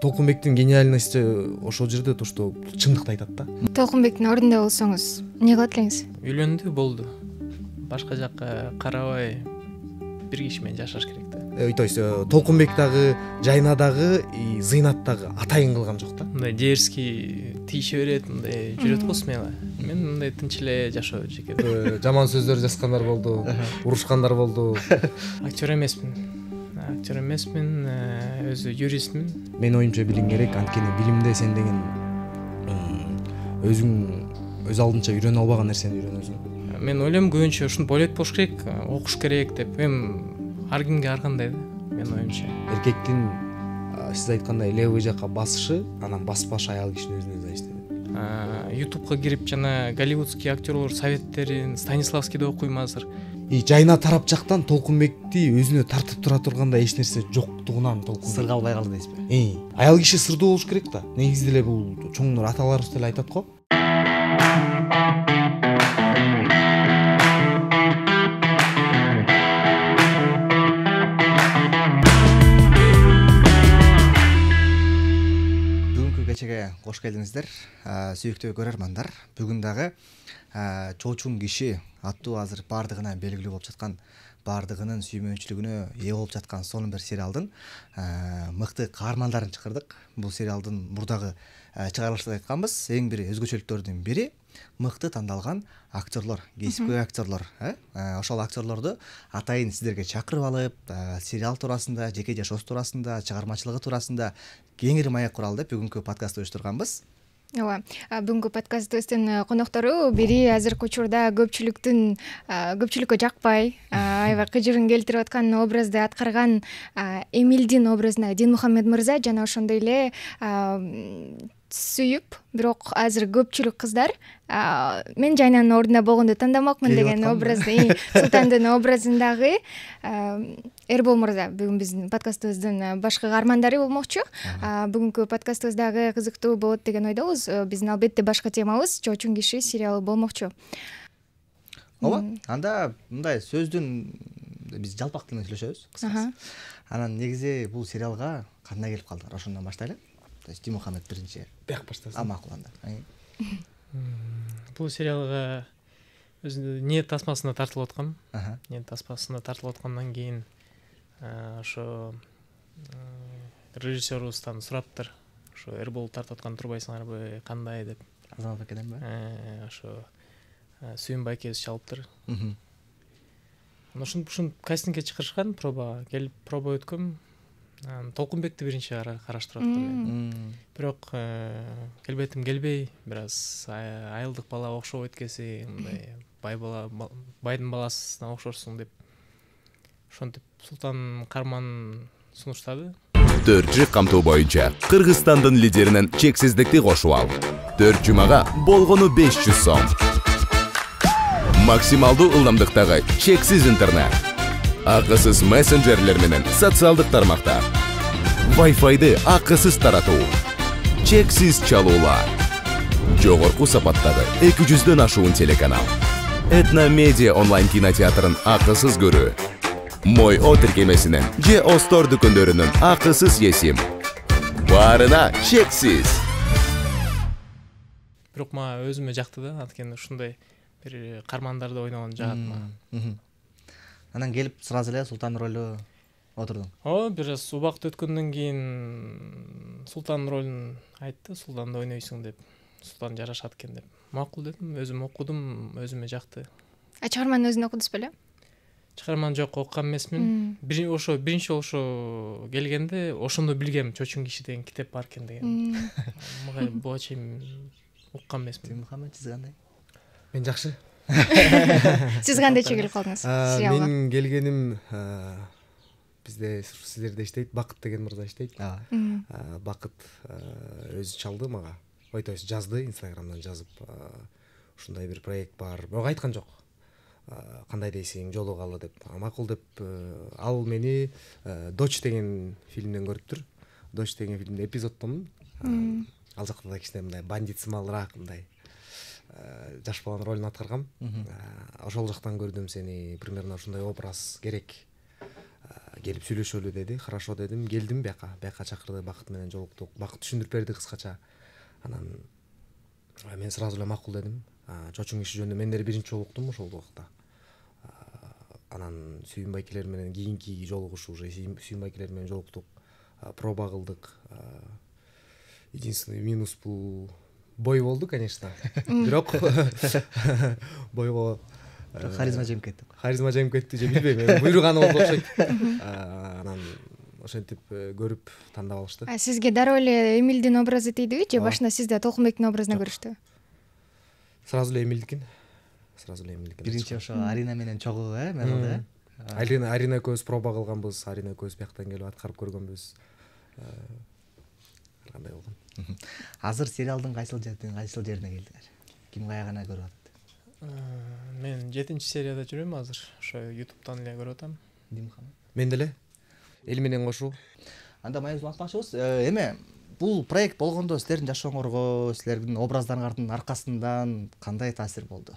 Толкунбектин гениальности ошол жерде, то что чындыкты айтат да. Толкунбектин ордунда болсоңуз эмне кылат элеңиз? Үйлөндү, болду. Башка жакка карабай бир киши менен жашаш керек да. То есть Толкунбек дагы, Жайна дагы, Зыйнат дагы атайын кылган жок да. Мындай дерзкий тийише берет, мындай жүрөт го смело. Мен мындай тынч эле жашоо жеке. Жаман сөздөр жазгандар болду, урушкандар болду. Актер эмесмин. Өзү юристмин. Менин оюмча билим керек, анткени билимде сен деген өзүң өз алдынча үйрөнө албаган нерсени үйрөнөсүң. Мен ойлойм көбүнчө ушинтип ойлойт болуш керек, окуш керек деп. Эми ар кимге ар кандай да, менин оюмча. Эркектин сиз айткандай левый жакка басышы, анан баспашы аял кишинин өзүнө зависит этет. Ютубка кирип жана голливудский актерлор советтерин, Станиславскийди окуйм азыр. Жайна тарап жактан Толкунбекти өзүнө тартып тура турганда эч нерсе жоктугунан Толкунбек сырга албай калды дейсизби? Аял киши сырдуу болуш керек да. Негизде эле бул чоңдор аталарыбыз деле айтат го. Бүгүнкү кечеге кош келиңиздер, сүйүктүү көрөрмандар. Бүгүн дагы чоочун киши аттуу азыр бардыгына белгилүү болуп жаткан, бардыгынын сүймөнчүлүгүнө ээ болуп жаткан сонун бир сериалдын мыкты каармандарын чакырдык. Бул сериалдын мурдагы чыгарылышында айтканбыз, эң бир өзгөчөлүктөрдүн бири мыкты тандалган актерлор, кесипкөй актерлор. Ошол актерлорду атайын сиздерге чакырып алып, сериал туурасында, жеке жашоосу туурасында, чыгармачылыгы туурасында кеңири маек куралы деп бүгүнкү подкастты уюштурганбыз. Ооба, бүгүнкү подкастыбыздын коноктору бири азыркы учурда көпчүлүккө жакпай, аябай кыжырын келтирип аткан образды аткарган Эмилдин образына Динмухаммед мырза, жана ошондой эле сүйүп, бирок азыр көпчүлүк кыздар мен Жайнанын ордунда болгондо тандамакмын деген образды, Султандын образындагы Эрбол мырза бүгүн биздин подкастыбыздын башкы каармандары болмокчу. Бүгүнкү подкастыбыз дагы кызыктуу болот деген ойдобуз. Биздин албетте башка темабыз чоочун киши сериалы болмокчу. Ооба, анда мындай сөздүн биз жалпак тилинде сүйлөшөбүз, кыскасы. Анан негизи бул сериалга кандай келип калдыңар? Ошондон баштайлы. То есть Динмухаммед биринчи. Бияк баштасың. Макул анда. Бул сериалга өзү ниет тасмасына тартылып аткам. Ниет тасмасына тартылып аткандан кийин ошо режиссерубуздан сураптыр. Ошо Эрбол тартып аткан турбайсыңарбы, кандай деп. Азамат акеден ба? Ошо Сүйүн байкебиз чалыптыр. Ушун кастингге чакырышкан, келип проба өткөм. Толкунбекти биринчи караштырып аткам. Бирок келбетим келбей, бир аз айылдык бала окшоп эткеси, мындай байдын баласына окшорсуң деп. Ошентип Султан Карман сунуштады. 4 камтуу боюнча Кыргызстандын лидеринен чексиздикти кошуп ал. 4 жумага болгону 500 сом. Максималдуу ылдамдыктагы чексиз интернет. Акысыз мессенджерлер менен социалдык тармактар. Wi-Fi'ды акысыз таратуу. Чексиз чалуулар. Жогорку сапаттагы 200дөн ашуун телеканал. Этно медиа онлайн кинотеатрын акысыз көрүү. Мой О тиркемесинен же Остор дүкөндөрүнүн акысыз есим. Баарына чексиз. Бирок мага өзүмө жакты да, анткени ушундай бир кармандарды ойногон жагат мага. Анан келип сразу эле Султан ролу отурдуң. Бир аз убакыт өткөндөн кийин Султан ролун айтты, Султанды ойнойсуң деп. Султан жарашат экен деп. Макул дедим, өзүм окудум, өзүмө жакты. Чыгарманын өзүн окудуңуз беле? Чыгарман жок, окуган эмесмин. Биринчи ошо келгенде ошондо билгем чоочун киши деген китеп бар экен деген. Мага буга чейин уккан эмесмин. Мухаммед сиз кандай? Мен жакшы. Сиз кандайча келип калдыңыз сериалга? Менин келгеним бизде сиздерде иштейт, Бакыт деген мырза иштейт. Бакыт өзү чалды мага. То есть жазды, Инстаграмдан жазып, ушундай бир проект бар. Бирок айткан жок. Кандай дейсиң, жолугалы деп. Макул деп, ал мени Доч деген фильмден көрүптүр. Доч деген фильмде эпизодтомун. Ал жакта да кичине мындай бандитсымалыраак, мындай жаш баланын ролун аткаргам. Ошол жактан көрдүм сени, примерно ушундай образ керек. келип сүйлөшөлү деди. Хорошо дедим. Келдим бияка чакырды, Бакыт менен жолуктук. Бакыт түшүндүрүп берди кыскача. Анан мен сразу эле макул дедим. Чочун иши жөнүндө мен деле биринчи жолуктум ошол убакта. Анан Сүйүн байкелер менен кийинки жолугуш уже Сүйүн байкелер менен жолуктук. Проба кылдык. Единственный минус бул бой болду, конечно. Бирок бойго харизма жеңип кетти. Харизма жеңип кетти же билбейм. Буйруганы болду окшойт. Анан ошентип көрүп тандап алышты. Сизге дароо эле Эмилдин образы тийдиби же башында сизде Толкунбектин образына көрүштүбү? Сразу эле Эмилдикин. Биринчи ошо Арина менен чогуу, мен Арина экөөбүз проба кылганбыз, Арина экөөбүз бияктан келип аткарып көргөнбүз. Кандай болгон. Азыр сериалдын кайсыл жерине келдиңер? Ким каягана көрүп атат? Мен 7-серияда жүрөм азыр. Ошо YouTube'дан эле көрүп атам. Мен деле эл менен кошуу. Анда маегибизди улантмакчыбыз. Эме бул проект болгондо силердин жашооңорго, силердин образдарыңардын аркасынан кандай таасир болду?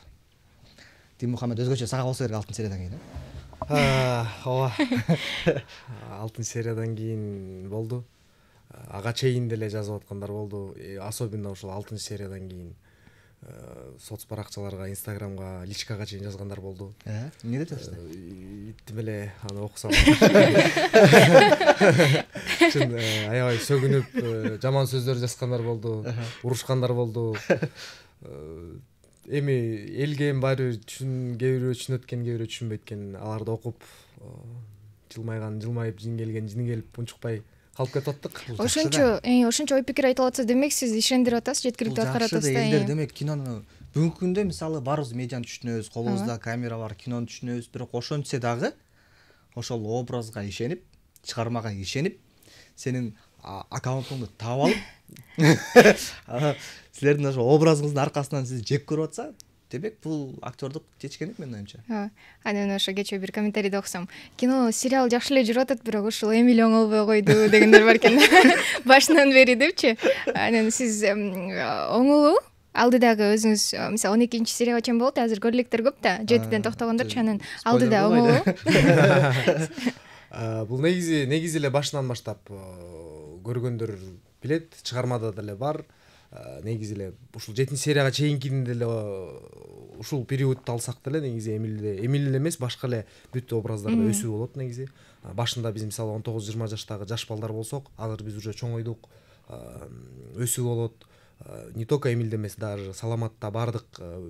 Диммухаммед өзгөчө сага болсо керек 6-сериядан кийин. Ооба. 6-сериядан кийин болду. Ага чейин деле жазып аткандар болду. Особенно ошол 6-сериядан кийин соц баракчаларга, Инстаграмга, личкага чейин жазгандар болду. Эмне деп жазды? Иттим эле аны окусам. Чын аябай сөгүнүп, жаман сөздөр жазгандар болду, урушкандар болду. Эми элге баары кээ бирөө түшүнөт экен, кээ бирөө түшүнбөйт экен. Аларды окуп жылмайып, жин келип унчукпай калып кетип аттык. Ошончо ой пикир айтылып атса, демек сиз ишендирип атасыз, жеткириктүү аткарып атасыз да. Элдер демек кинону бүгүнкү күндө мисалы баарыбыз медианы түшүнөбүз, колубузда камера бар, кинону түшүнөбүз, бирок ошентсе дагы ошол образга ишенип, чыгармага ишенип, сенин аккаунтуңду таап алып силердин ошо образыңыздын аркасынан сизди жек көрүп атса, демек бул актёрдук чечкендик менин оюмча. Анан ошо кечээ бир комментарийде окусам, кино, сериал жакшы эле жүрүп атат, бирок ушул Эмиль оңолбой койду дегендер бар экен. Башынан бери депчи. Анан сиз оңолуу алдыдагы өзүңүз мисалы 12-серияга чейин болот, азыр көрүлүктөр көп да, 7ден токтогондорчу, анан алдыда оңолуу. Бул негизи эле башынан баштап көргөндөр билет, чыгармада деле бар. Негизи эле ушул 7-серияга чейинкини деле ушул периодду алсак деле негизи Эмиль эмес, башка эле бүт образдарда өсүү болот негизи. Башында биз мисалы 19-20 жаштагы жаш балдар болсок, азыр биз уже чоңойдук, өсүү болот. Не только Эмильде эмес, даже Саламатта, бардык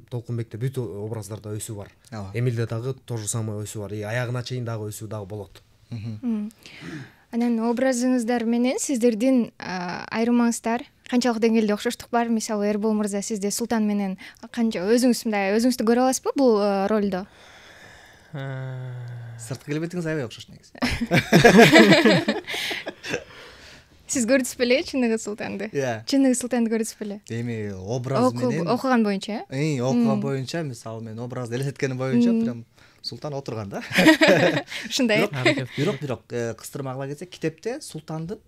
Толкунбекте бүт образдарда өсүү бар. Эмилде дагы то же самое өсүү бар. Аягына чейин дагы өсүү дагы болот. Анан образыңыздар менен сиздердин айырмаңыздар канчалык деңгээлде окшоштук бар? Мисалы Эрбол мырза, сизде Султан менен канча өзүңүздү көрө аласызбы бул ролдо? Сырткы келбетиңиз аябай окшош негизи. Сиз көрдүңүз беле чыныгы Султанды? Чыныгы Султанды көрдүңүз беле? Эми образ менен окуган боюнча, окуган боюнча, мисалы мен образды элестеткени боюнча прям Султан отурган да. Ушундай. Бирок кыстырмагыла келсек, китепте Султандын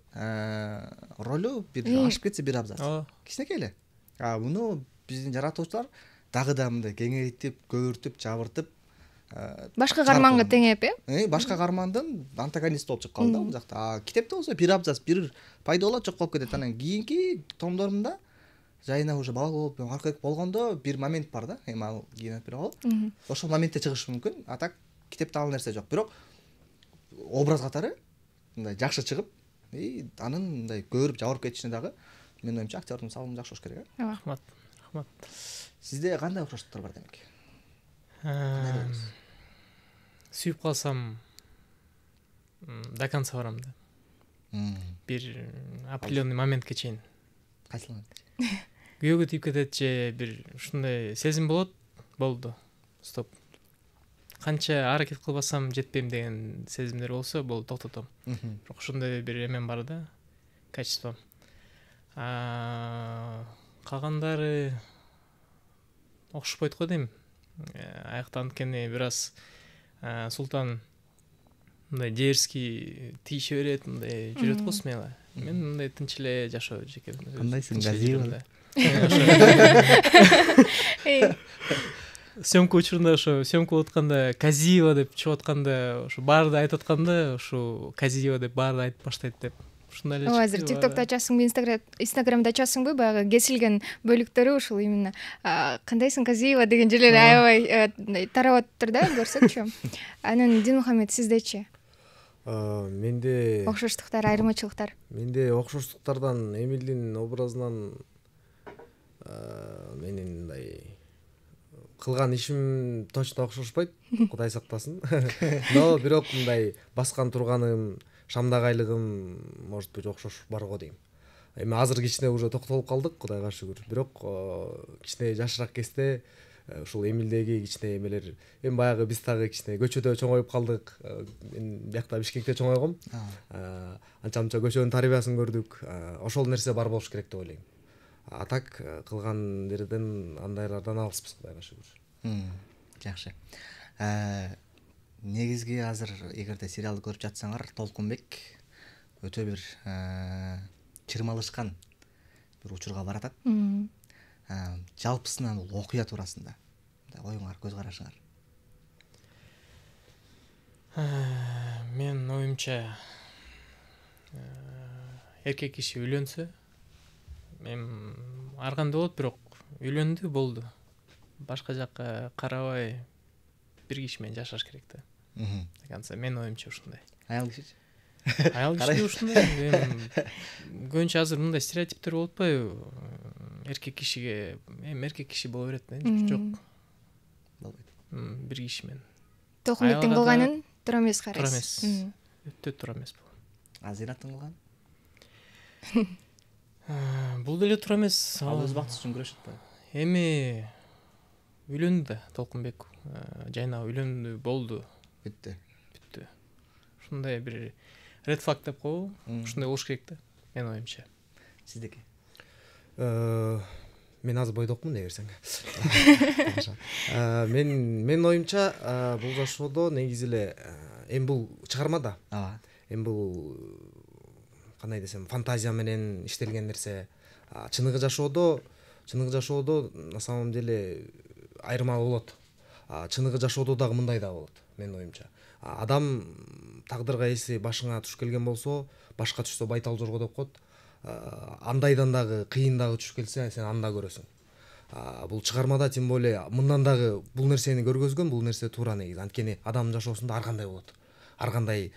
ролу бир ашып кетсе бир абзац. Кичинекей эле. Муну биздин жаратуучулар дагы да мындай кеңейтип, көбүртүп, жабыртып, башка каарманга теңеп, башка каармандын антагонист болуп чыгып калды да бул жакта. Китепте болсо бир абзац, бир пайда болот, жок болуп кетет. Анан кийинки томдорунда жайына уже бала болуп, аркак болгондо бир момент бар да, эми ал кийин айтып бере калып. Ошол моментте чыгышы мүмкүн. А так китепте ал нерсе жок. Бирок образ катары мындай жакшы чыгып, анын мындай көрүп жабырып кетишине дагы менин оюмча актердун салымы жакшы болуш керек. Рахмат. Сизде кандай окшоштуктар бар демек? Сүйүп калсам до конца барам да. Бир определенный моментке чейин. Кайсыл моментке? Күйөөгө тийип кетет же бир ушундай сезим болду. Стоп. Канча аракет кылбасам жетпейм деген сезимдер болсо, болду, токтотом. Бирок ушундай бир эмем бар да, качеством. Калгандары окшошпойт го дейм. Аяктан анткени бир аз Султан мындай дерзкий тийише берет, мындай жүрөт го смело. Мен мындай тынч эле жашоо жеке. Кандайсың, газиева? съемка учурунда ошо съемка болуп атканда казиева деп чыгып атканда ошо баарды айтып атканда ошо казиева деп баарды айтып баштайт деп ушундай эле ооба азыр тиктокто ачасыңбы инстаграмда ачасыңбы баягы кесилген бөлүктөрү ушул именно кандайсың казиева деген жерлери аябай тарап атыптыр да көрсөкчү. Анан Динмухамед сиздечи менде окшоштуктар айырмачылыктар? Менде окшоштуктардан Эмилдин образынан менин мындай кылган ишим точно окшошпойт, Кудай сактасын. Но бирок мындай баскан турганым, шамдагайлыгым может быть окшош бар го дейм. Эми азыр кичине уже токтолуп калдык, Кудайга шүгүр. Бирок кичине жашыраак кезде ушул Эмилдеги кичине эмелер, эми баягы биз дагы кичине көчөдө чоңоюп калдык. Мен биякта Бишкекте чоңойгом. Анча-мынча көчөнүн тарбиясын көрдүк. Ошол нерсе бар болуш керек деп ойлойм. А так кылган жерден андайлардан алыспыз, Кудайга шүгүр. Жакшы. Негизги азыр эгерде сериалды көрүп жатсаңар, Толкунбек өтө бир чырмалышкан бир учурга баратат. Жалпысынан бул окуя туурасында оюңар, көз карашыңар. Мен оюмча эркек киши үйлөнсө, эми ар кандай болот, бирок үйлөндү болду. Башка жакка карабай бир киши менен жашаш керек да. Дегенсе мен оюмча ушундай. Аял кишичи? Аял киши ушундай. Көбүнчө азыр мындай стереотиптер болуп атпайбы? Эркек кишиге, эркек киши боло берет да. Жок. Болбойт. Бир киши менен. Толкунбектин кылганын туура эмес Туура карайсыз. эмес. Өтө туура эмес бул. Зинаттын кылган? Бул деле туура эмес. Ал өз бактысы үчүн күрөшөт атпайбы? Эми үйлөндү да Толкунбек. Жайна үйлөндү, болду. Бүттү. Ушундай бир ред флаг деп коебу? Ушундай болуш керек да, мен оюмча. Сиздеки? Мен азыр бойдокмун дегерсең. Мен оюмча бул жашоодо негизи эле эми бул чыгармада. Эми бул кандай десем, фантазия менен иштелген нерсе. Чыныгы жашоодо на самом деле айырмалуу болот. Чыныгы жашоодо дагы мындай да болот, мен оюмча. Адам тагдырга эси башыңа туш келген болсо, башка түшсө байтал жорго деп коет. Андайдан дагы кыйын дагы түшүп келсе, сен анда көрөсүң. Бул чыгармада тем более мындан дагы бул нерсени көргөзгөн, бул нерсе туура негизи. Анткени адамдын жашоосунда ар кандай болот. Ар кандай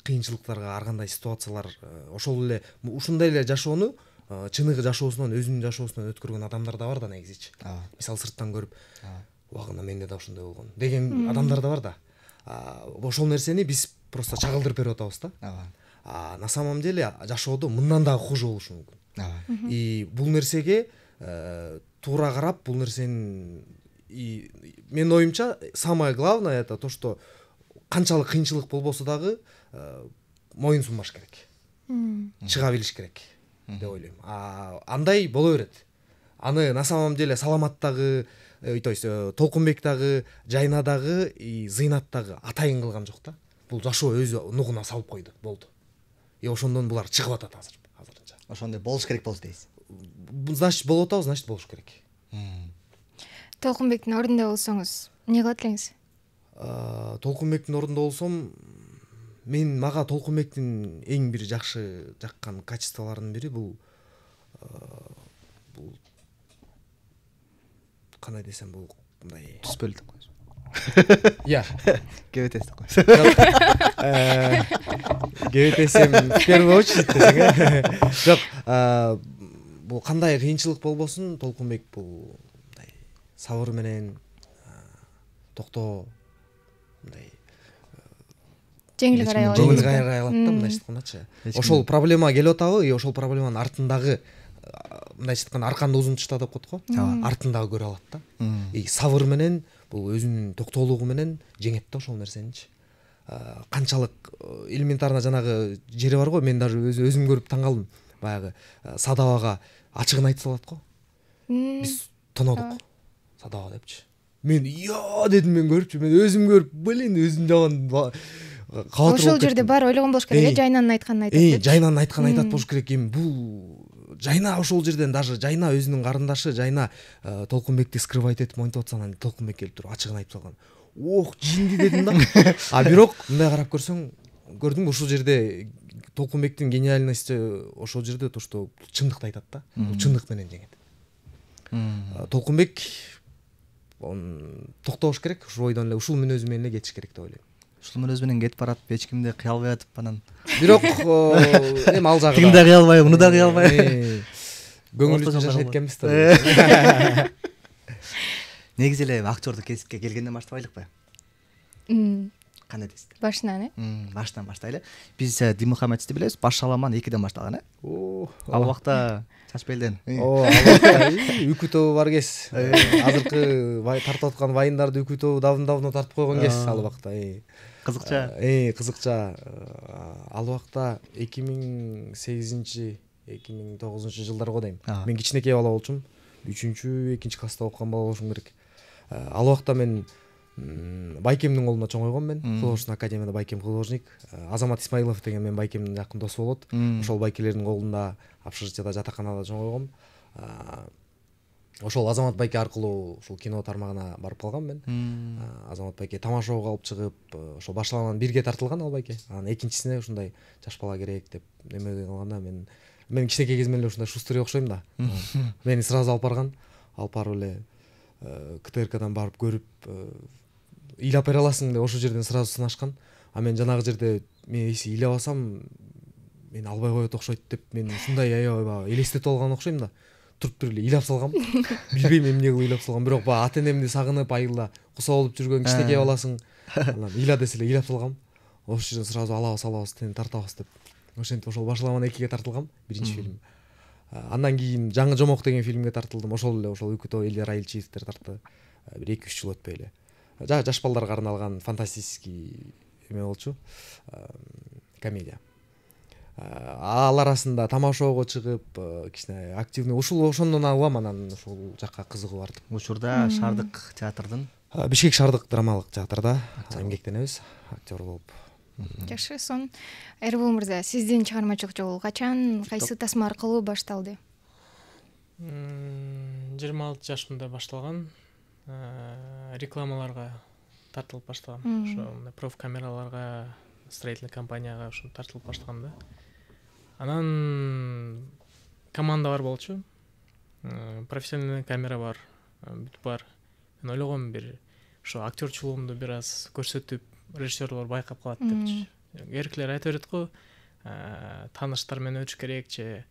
кыйынчылыктарга, ар кандай ситуациялар, ошол эле ушундай эле жашоону чыныгы жашоосунан, өзүнүн жашоосунан өткөргөн адамдар да бар да негизичи. Мисалы сырттан көрүп, убагында менде да ушундай болгон деген адамдар да бар да. Ошол нерсени биз просто чагылдырып берип атабыз да. На самом деле жашоодо мындан дагы хуже болушу мүмкүн. И бул нерсеге туура карап, бул нерсени мен оюмча самое главное это то, что канчалык кыйынчылык болбосо дагы моюн сунбаш керек. Чыга билиш керек деп ойлойм. Андай боло берет. Аны на самом деле Саламаттагы, то есть Толкунбектагы, Жайнадагы и Зыйнаттагы атайын кылган жок да. Бул жашоо өзү нугуна салып койду, болду. И ошондон булар чыгып атат азырынча. Ошондой болуш керек болду дейсиз. Значит, болуп атабы, значит болуш керек. Толкунбектин ордунда болсоңуз, эмне кылат элеңиз? Толкунбектин ордунда болсом, мага Толкунбектин эң бир жакшы жаккан качестволорунун бири бул кандай десем, бул мындай түспөлү деп коесуз. Кебетес деп коесуз. Кебетесем в первую очередь десең. Жок, бул кандай кыйынчылык болбосун, Толкунбек бул мындай сабыр менен токтоо мындай жеңил карай алат. Жеңил карай алат да, мындай айткандачы. Ошол проблема келип атабы, и ошол проблеманын артындагы мындай айтканда арканды узун тышта деп коет го. Артындагы көрө алат да. И сабыр менен бул өзүнүн токтоолугу менен жеңет да ошол нерсеничи. Канчалык элементарно жанагы жери бар го, мен даже өзүм көрүп таң калдым. Баягы Садабага ачыгын айтып салат го. Биз тонодук. Садава депчи. Мен дедим, мен көрүпчү, мен өзүм көрүп, өзүм жаган кабатыр. Ошол жерде бар ойлогон болуш керек, Жайнанын айтканын айтат. Жайнанын айтканын айтат болуш керек. Эми бул жайна ошол жерден даже жайна өзүнүн карындашы жайна Толкунбекти скрывать этип монтип атса, анан Толкунбек келип туруп ачыгын айтып салган. Ох, жинди дедим да. А бирок мындай карап көрсөң, көрдүңбү ошол жерде Толкунбектин гениальности ошол жерде то, что чындыкты айтат да. Чындык менен жеңет. Толкунбек токтобош керек, ушул бойдон эле ушул мүнөзү менен эле кетиш керек деп ойлойм. Ушул мүнөзү менен кетип баратып, эч кимди кыялбай атып анан. Бирок эми ал жагы. Тигин да кыялбай, муну да кыялбай. Көңүлүбүздө жашайт экенбиз да. Негизи эле актёрдук кесипке келгенден баштабайлыкпы? Кандай дейсиз? Башынан, Башынан баштайлы. Биз Димухамедовди билебиз, баш шаламан 2ден башталган, Ал убакта Чачбелден. Ал убакта Үкү тобу бар кез. Азыркы тартып аткан вайындарды Үкү тобу давно тартып койгон кез ал убакта. Кызыкча. Кызыкча. Ал убакта 2008-2009 жылдарга дейм. Мен кичинекей бала болчумун. 3-2 класста окуган бала болушум керек. Ал убакта мен Байкемдин колуна чоң койгом мен. Художественный академияда Байкем художник. Азамат Исмаилов деген мен Байкемдин жакын досу болот. Ошол байкелердин колунда общежитияда жатаканада чоң койгом. Ошол Азамат байке аркылуу ушул кино тармагына барып калгам мен. Азамат байке тамашоого алып чыгып, ошол башлаган бирге тартылган ал байке. Анан экинчисине ушундай жаш бала керек деп неме кылганда мен кичинекей кезимден эле ушундай шустрый окшойм да. Мени сразу алып барган. Алып барып эле КТРКдан барып көрүп ыйлап бере аласың деп ошол жерден сразу сынашкан. А мен жанагы жерде мен ыйлап алсам мени албай коет окшойт деп мен ушундай аябай элестетип алган окшойм да. Туруп туруп эле ыйлап салгам. Билбейм эмне кылып ыйлап салгам, бирок баягы ата энемди сагынып айылда куса болуп жүргөн кичинекей баласың. Анан ыйла десе эле ыйлап салгам. Ошол жерден сразу алабыз, тартабыз деп. Ошентип ошол Башламан 2ге тартылгам, биринчи фильм. Андан кийин Жаңы жомок деген фильмге тартылдым. Ошол эле ошол Үкү тобу Элдер Айылчиевдер тартты. Бир 2-3 жыл өтпөй эле. Жаш балдарга арналган фантастический эме болчу. Комедия. Ал арасында тамашоого чыгып, кичине активный ошондон алгам, анан ушул жакка кызыгуу артып. Учурда Шаардык театрдын Бишкек Шаардык драмалык театрда эмгектенебиз, актер болуп. Жакшы, сон Эрбол мырза, сиздин чыгармачылык жолу качан, кайсы тасма аркылуу башталды? 26 жашымда башталган. Рекламаларга тартылып баштагам. Ошо профкамераларга, строительный компанияга ошо тартылып баштагам да. Анан команда бар болчу. Профессиональный камера бар, бүт бар. Мен ойлогом бир ошо актёрчулугумду бир аз көрсөтүп, режиссерлор байкап калат депчи. Эркелер айта берет го, тааныштар менен өтүш керек же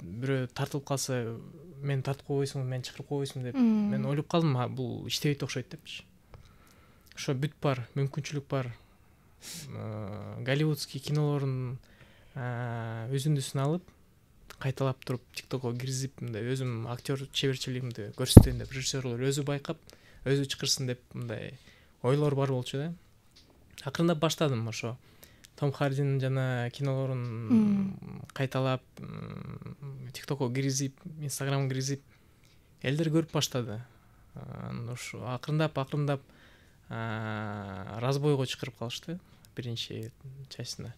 бирөө тартылып калса, мен тартып койбойсуң, мен чакырып койбойсуң деп. Мен ойлоп калдым, бул иштебейт окшойт депчи. Ошо бүт бар, мүмкүнчүлүк бар. Голливудский кинолордун өзүндүсүн алып, кайталап туруп ТикТокко киргизип, мындай өзүм актер чеберчилигимди көрсөтөйүн деп режиссерлор өзү байкап, өзү чакырсын деп мындай ойлор бар болчу да. Акырындап баштадым ошо. Том Хардинин жана кинолорун кайталап, ТикТокко киргизип, Инстаграмга киргизип, элдер көрүп баштады. Ошо акырындап разбойго чакырып калышты биринчи частына.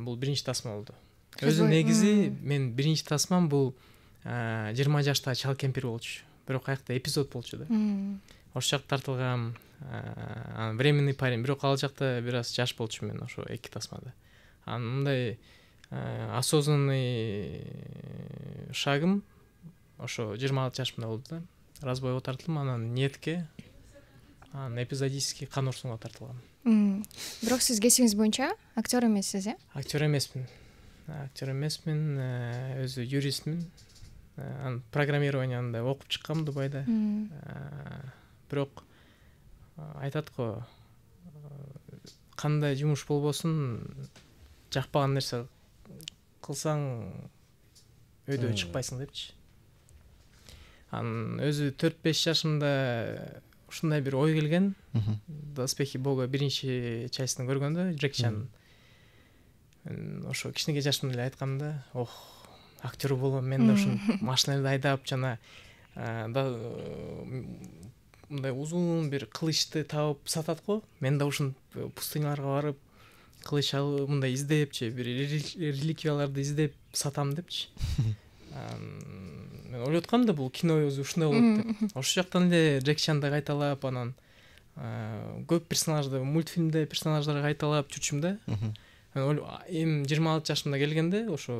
Бул биринчи тасма болду. Өзү негизи мен биринчи тасмам бул 20 жаштагы чал кемпир болчу. Бирок аякта эпизод болчу да. Ошол жак тартылгам. Временный парень, бирок ал жакта бир аз жаш болчу мен ошо 2 тасмада. Мындай осознанный шагым ошо 26 жашымда болду да. Разбойго тартылдым, анан ниетке, эпизодический Кан Урсунга тартылгам. Бирок сиз кесибиңиз боюнча актер эмессиз, Актер эмесмин. Өзү юристмин. Программированияны окуп чыккам Дубайда. Бирок айтат го, кандай жумуш болбосун, жакпаган нерсе кылсаң өйдө чыкпайсың депчи. Өзү 4-5 жашымда ушундай бир ой келген. Доспехи Бога биринчи частын көргөндө, Джеки Чан. Ошо кичинекей жашымда эле айткам да, актер болом, мен да ушун машиналарды айдап жана мындай узун бир кылычты табып сатат го. Мен да ушун пустыняларга барып, кылыч мындай издепчи бир реликвияларды издеп сатам депчи. Мен ойлоп аткам да бул кино өзү ушундай болот деп. Ошол жактан эле Джеки Чанды кайталап, анан көп персонажды, мультфильмде персонаждарды кайталап жүрчүм да. Эми 26 жашымда келгенде ошо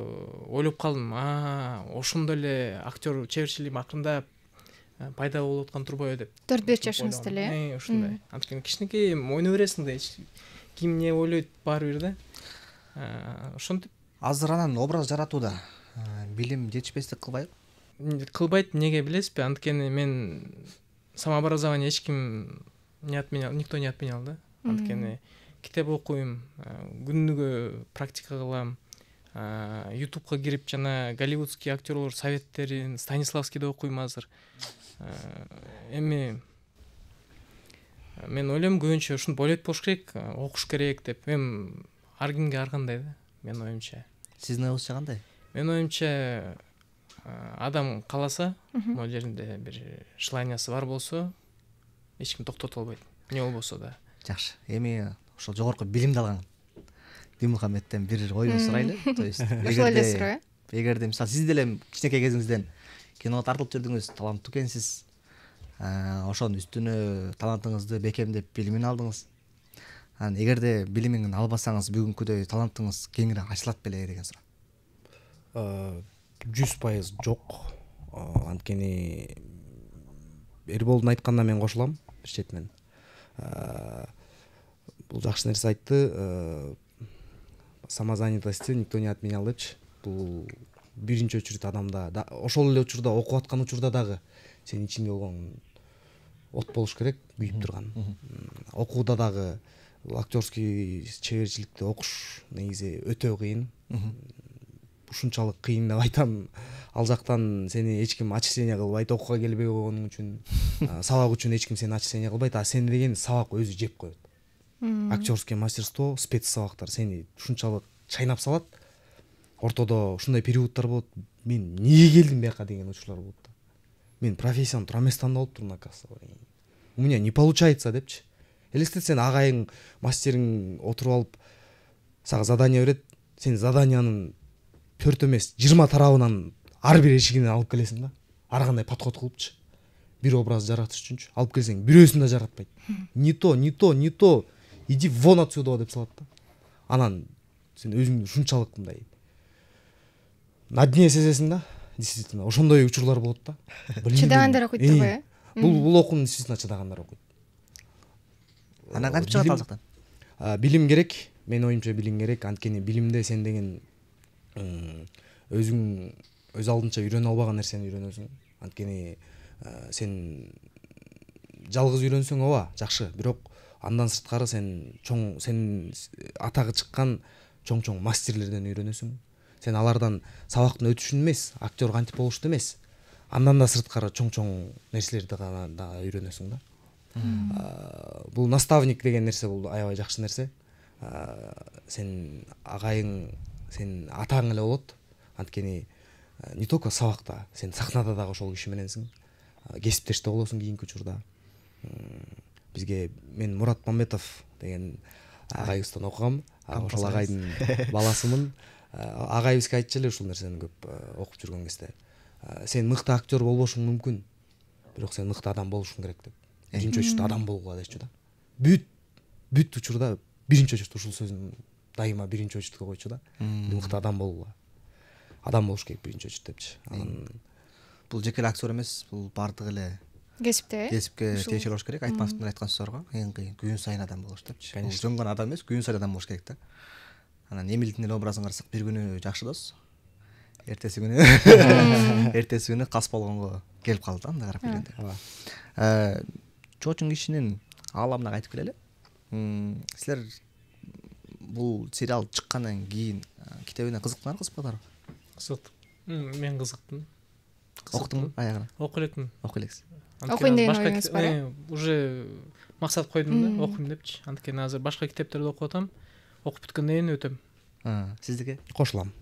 ойлоп калдым, ошондой эле актер чеберчилигим акырындап пайда болуп аткан турбайбы деп. 4-5 жашыңызда эле. Ушундай. Анткени кичинекей ойной бересиң да, ким не ойлойт баары бир да. Ошентип азыр анан образ жаратууда билим жетишпестик кылбайбы? Кылбайт, эмнеге билесизби? Анткени мен самообразование никто не отменял да. Анткени китеп окуйм, күнүгө практика кылам, ютубка кирип жана голливудский актерлор советтерин, Станиславскийди окуйм азыр. Эми мен ойлойм көбүнчө ушинтип ойлойт болуш керек, окуш керек деп. Эми ар кимге ар кандай да, менин оюмча. Сиздин оюңузча кандай? Менин оюмча адам кааласа, могу жеринде бир желаниясы бар болсо, эч ким токтото албайт. Не болбосо да. Жакшы. Эми ошол жогорку билимди алган Дилмухаммедтен бир оюн сурайлы. То есть эгерде мисалы сиз деле кичинекей кезиңизден киного тартылып жүрдүңүз, таланттуу экенсиз. Ошонун үстүнө талантыңызды бекемдеп билимин алдыңыз. Анан эгерде билимин албасаңыз бүгүнкүдөй талантыңыз кеңири ачылат беле деген суроо. 100% жок. Анткени Эрболдун айтканына мен кошулам бир четинен. Бул жакшы нерсе айтты. Самозанятости никто не отменял депчи. Бул биринчи очередь адамда, ошол эле учурда окуп аткан учурда дагы сенин ичиңде болгон от болуш керек, күйүп турган. Окууда дагы актерский чеберчиликти окуш негизи өтө кыйын. Ушунчалык кыйын деп айтам. Ал жактан сени эч ким отчисление кылбайт, окууга келбей койгонуң үчүн, сабак үчүн эч ким сени отчисление кылбайт, а сени деген сабак өзү жеп коет. Актерское мастерство, спец сабактар сени ушунчалык чайнап салат. Ортодо ушундай периодтар болот. Мен эмнеге келдим бияка деген учурлар болот да. Мен профессиям тура местанда болуп турмун акасы. У меня не получается депчи. Элестет сен агайың, мастериң отуруп алып сага задание берет. Сен заданиянын 4 эмес 20 тарабынан ар бир эшигинен алып келесиң да. Ар кандай подход кылыпчы. Бир образ жаратыш үчүнчү алып келсең, бирөөсүн да жаратпайт. Не то. Иди вон отсюда деп салат да. Анан сен өзүңдү ушунчалык мындай на дне сезесиң да. Действительно, ошондой учурлар болот да. Чыдагандар окуйт турбайбы? Бул окууну действительно чыдагандар окуйт. Анан кантип чыгат ал жактан? Билим керек. Менин оюмча билим керек. Анткени билимде сен деген өзүң өз алдынча үйрөнө албаган нерсени үйрөнөсүң. Анткени сен жалгыз үйрөнсөң ооба, жакшы, бирок андан сырткары сен атагы чыккан чоң мастерлерден үйрөнөсүң. Сен алардан сабактын өтүшүн эмес, актер кантип болушту эмес, андан да сырткары чоң нерселерди гана да үйрөнөсүң да. Бул наставник деген нерсе бул аябай жакшы нерсе. Сен агайың, сен атаң эле болот. Анткени не только сабакта, сен сахнада дагы ошол киши мененсиң. Кесиптеш да болосуң кийинки учурда. Бизге мен Мурат Мамбетов деген агайыбыздан окугам. Ошол агайдын баласымын. Агайыбызга айтчу эле ушул нерсени көп окуп жүргөн кезде. Сен мыкты актер болбошуң мүмкүн, бирок сен мыкты адам болушуң керек деп. Биринчи очередь адам болууга дечү да. Бүт учурда биринчи очередь ушул сөзүн дайыма биринчи очередке койчу да. Мыкты адам болууга. Адам болуш керек биринчи очередь депчи. Бул жеке эле актер эмес, бул бардык эле кесипке тиешелүү болуш керек. Айтматовдун айткан сөзү барго, эң кыйын күн сайын адам болуш депчи. Бул жөн гана адам эмес, күн сайын адам болуш керек да. Анан Эмилдин эле образын карасак, бир күнү жакшы дос, эртеси күнү кас болгонго келип калды да, анда карап келгенде. Чоочун кишинин ааламына кайтып келели. Силер бул сериал чыккандан кийин китебине кызыктыңарбы? Кызыктым. Мен кызыктым. Окудуңбу аягына? Окуй элекмин. Окуй элексиз. Окуйн деген оюңуз бар э? Уже максат койдум да, окуйм депчи. Анткени азыр башка китептерди окуп атам. Окуп бүткөндөн кийин өтөм. Сиздики? Кошулам.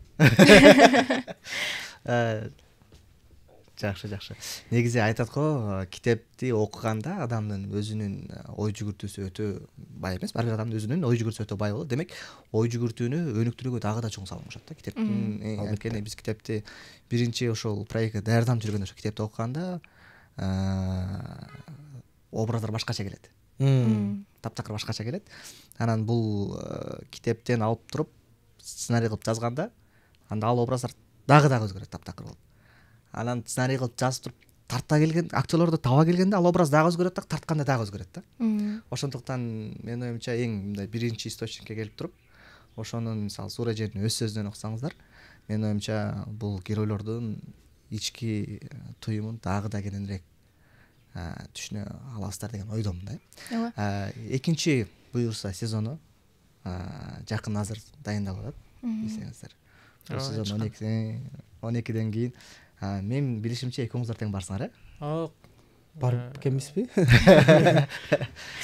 жакшы негизи айтат го китепти окуганда адамдын өзүнүн ой жүгүртүүсү өтө бай эмес, ар бир адамдын өзүнүн ой жүгүртүүсү өтө бай болот. Демек ой жүгүртүүнү өнүктүрүүгө дагы да чоң салым кошот да китептин. Анткени биз китепти биринчи ошол проектке даярданып жүргөндө ошо китепти окуганда образдар башкача келет, таптакыр башкача келет. Анан бул китептен алып туруп сценарий кылып жазганда анда ал образдар дагы өзгөрөт, таптакыр болуп. Анан сценарий кылып жазып туруп тарта келген актерлорду таба келгенде ал образ дагы өзгөрөт да, тартканда дагы өзгөрөт да. Ошондуктан менин оюмча эң мындай биринчи источникке келип туруп ошонун мисалы Суура эженин өз сөзүнөн окусаңыздар, менин оюмча бул геройлордун ички туюмун дагы да кененирээк түшүнө аласыздар деген ойдомун да. Экинчи буюрса сезону жакын азыр дайындалып атат десеңиздер. Сезон 12ден кийин мен билишимче экөөңүздөр тең барсыңар, барып келмесизби?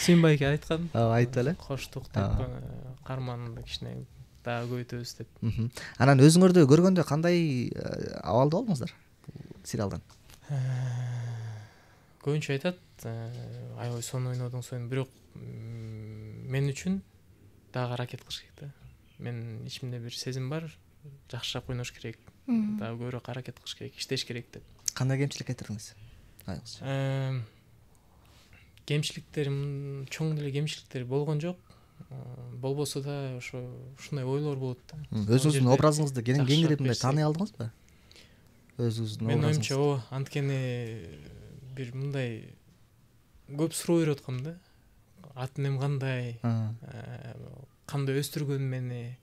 Сүйүнбайке айткан. Айтты эле. Коштук деп, карманды кичине дагы көбөйтөбүз деп. Анан өзүңөрдү көргөндө кандай абалда болдуңуздар сериалдан? Көбүнчө айтат, аябай сонун ойнодуң, бирок мен үчүн дагы аракет кылыш керек да. Мен ичимде бир сезим бар, жакшыраак ойнош керек, дагы көбүрөөк аракет кылыш керек, иштеш керек деп. Кандай кемчилик кетирдиңиз? Кемчиликтер, чоң деле кемчиликтер болгон жок. Болбосо да ушундай ойлор болот да. Өзүңүздүн образыңызды кеңири мындай тааный алдыңызбы? Өзүңүздүн мен оюмча анткени бир мындай көп суроо берип аткам да. Ат энем кандай, кандай өстүргөн мени,